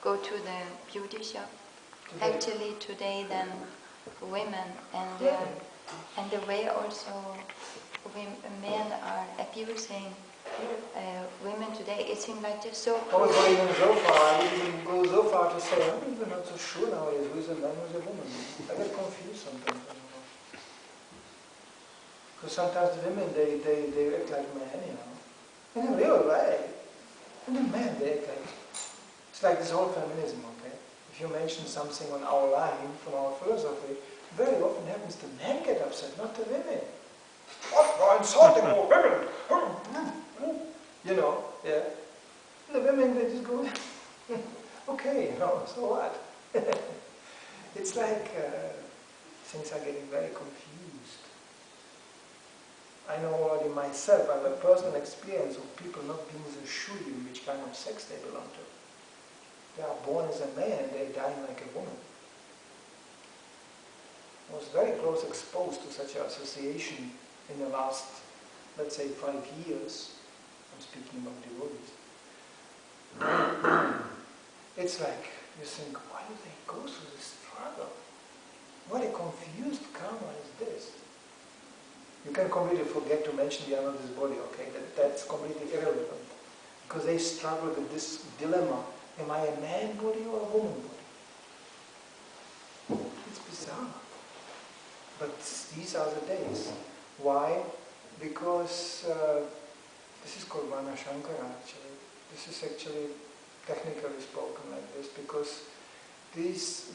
go to the beauty shop, actually today than women, and the way also men are abusing women today, it seems like just so I was going even so far, I would even go so far to say, I'm even not so sure nowadays who is a man, who is a woman. I get confused sometimes. Because sometimes the women, they act like men, in a real way. And the men, they act like, it's like this whole feminism, okay? If you mention something on our line, from our philosophy, very often happens the men get upset, not the women. What? You're insulting all women! You know, yeah. The women, they just go, okay, you know, so what? It's like things are getting very confused. I know already myself, I have a personal experience of people not being so sure in which kind of sex they belong to. They are born as a man, they die like a woman. I was very close exposed to such an association in the last, let's say, 5 years. I'm speaking about devotees. It's like, you think, why do they go through this struggle? What a confused karma is this? You can completely forget to mention we are not this body, okay? That's completely irrelevant. Because they struggle with this dilemma, am I a man body or a woman body? It's bizarre. But these are the days. We because this is called Vana Shankara actually. This is actually technically spoken like this because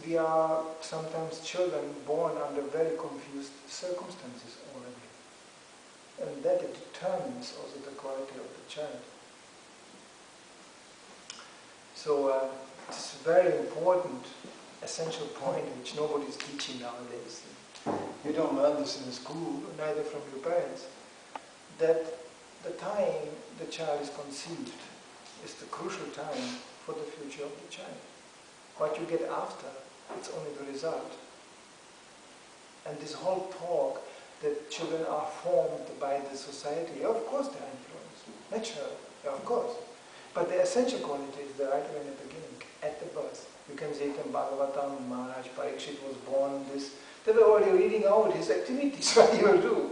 we are sometimes children born under very confused circumstances already. And that determines also the quality of the child. So it's a very important, essential point which nobody is teaching nowadays. You don't learn this in school, neither from your parents, that the time the child is conceived is the crucial time for the future of the child. What you get after, it's only the result. And this whole talk that children are formed by the society, of course they are influenced, naturally, of course. But the essential quality is the right way in the beginning, at the birth. You can see it in Bhagavatam, Maharaj Parikshit was born, they were already reading out his activities, what he will do.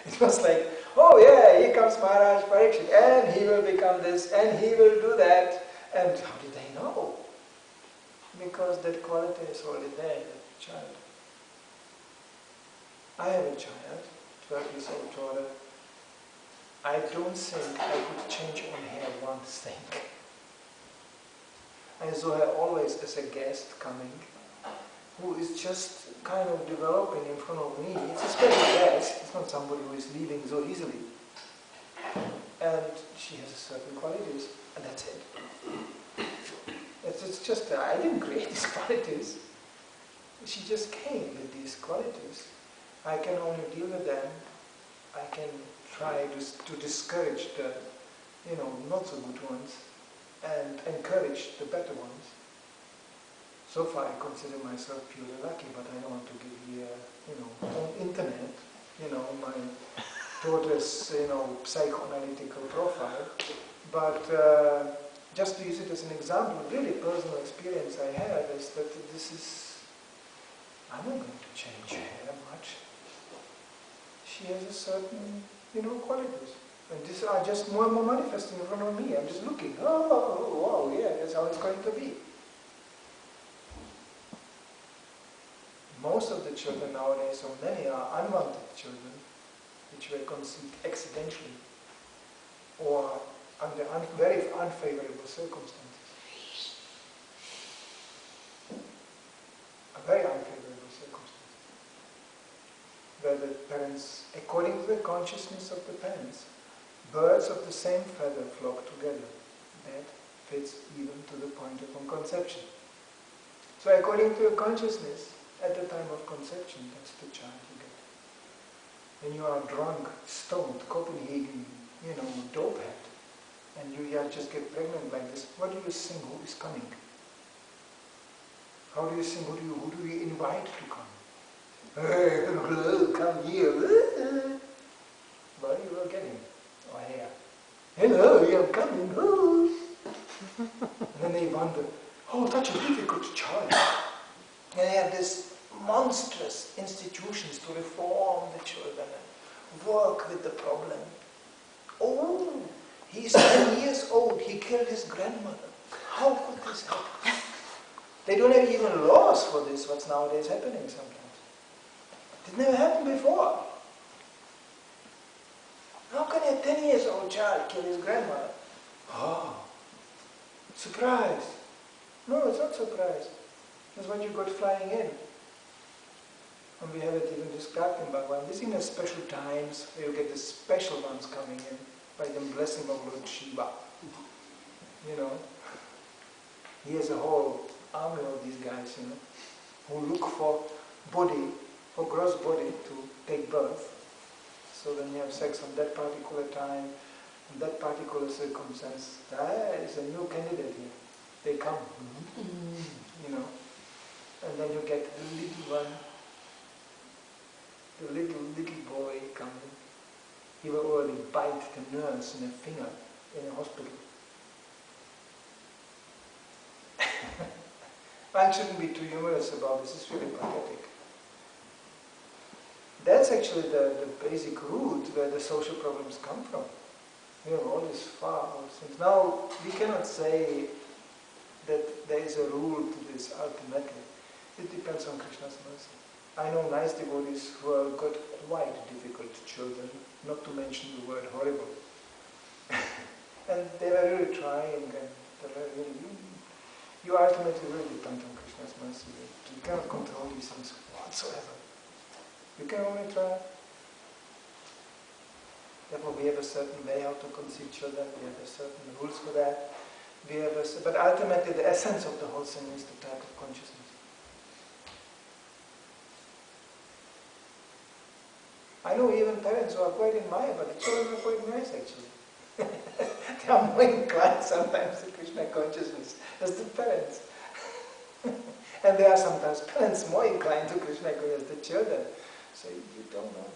It was like, oh yeah, here comes Maharaj Parikshit, and he will become this, and he will do that. And how did they know? Because that quality is already there in the child. I have a child, 12 years old daughter. I don't think I could change on her one thing. I saw her always as a guest coming, who is just kind of developing in front of me. It's a special guest, it's not somebody who is leaving so easily. And she has certain qualities, and that's it. It's just, I didn't create these qualities. She just came with these qualities. I can only deal with them. I can try to discourage the, not so good ones, and encourage the better ones. So far I consider myself purely lucky, but I don't want to give you, on internet, my daughter's, psychoanalytical profile. But just to use it as an example, really personal experience I have is that I'm not going to change her much. She has a certain, qualities. And these are just more and more manifesting in front of me. I'm just looking, oh, wow, yeah, that's how it's going to be. Most of the children nowadays, or many are unwanted children, which were conceived accidentally or under very unfavorable circumstances. Very unfavorable circumstances. Where the parents, according to the consciousness of the parents, birds of the same feather flock together. That fits even to the point of conception. So according to your consciousness, at the time of conception, that's the child you get. When you are drunk, stoned, Copenhagen, dopehead, and you just get pregnant like this, what do you think? Who is coming? How do you think? Who do you invite to come? Hey, hello, come here. Well, you will get him or her. Hello, you're coming. Oh. And then they wonder, oh, such a difficult child. And they have these monstrous institutions to reform the children and work with the problem. Oh, he's 10 years old, he killed his grandmother. How could this happen? They don't have even laws for this, what's nowadays happening sometimes. It never happened before. How can a 10 years old child kill his grandmother? Oh, surprise. No, it's not surprise. That's what you got flying in. And we have it even described in Bhagavad. This in the special times where you get the special ones coming in. by the blessing of Lord Shiva. You know, he has a whole army of these guys, you know, who look for body, for gross body to take birth. So when you have sex on that particular time, in that particular circumstance, there is a new candidate here. They come, you know, and then you get the little one, the little boy coming. He will already bite the nurse in a finger in a hospital. One shouldn't be too humorous about this, it's really pathetic. That's actually the basic root where the social problems come from. You know, all these far old things. Now, we cannot say that there is a rule to this ultimately. It depends on Krishna's mercy. I know nice devotees who have got quite difficult children, not to mention the word horrible. And they were really trying, and they were really, you ultimately really depend on Krishna's mercy. You cannot control these things whatsoever. You can only try. Therefore, we have a certain way how to conceive children, we have a certain rules for that. But ultimately, the essence of the whole thing is the type of consciousness. I know even parents who are quite in Maya, but the children are quite nice actually. They are more inclined sometimes to Krishna consciousness as the parents. And there are sometimes parents more inclined to Krishna consciousness than the children. So you don't know.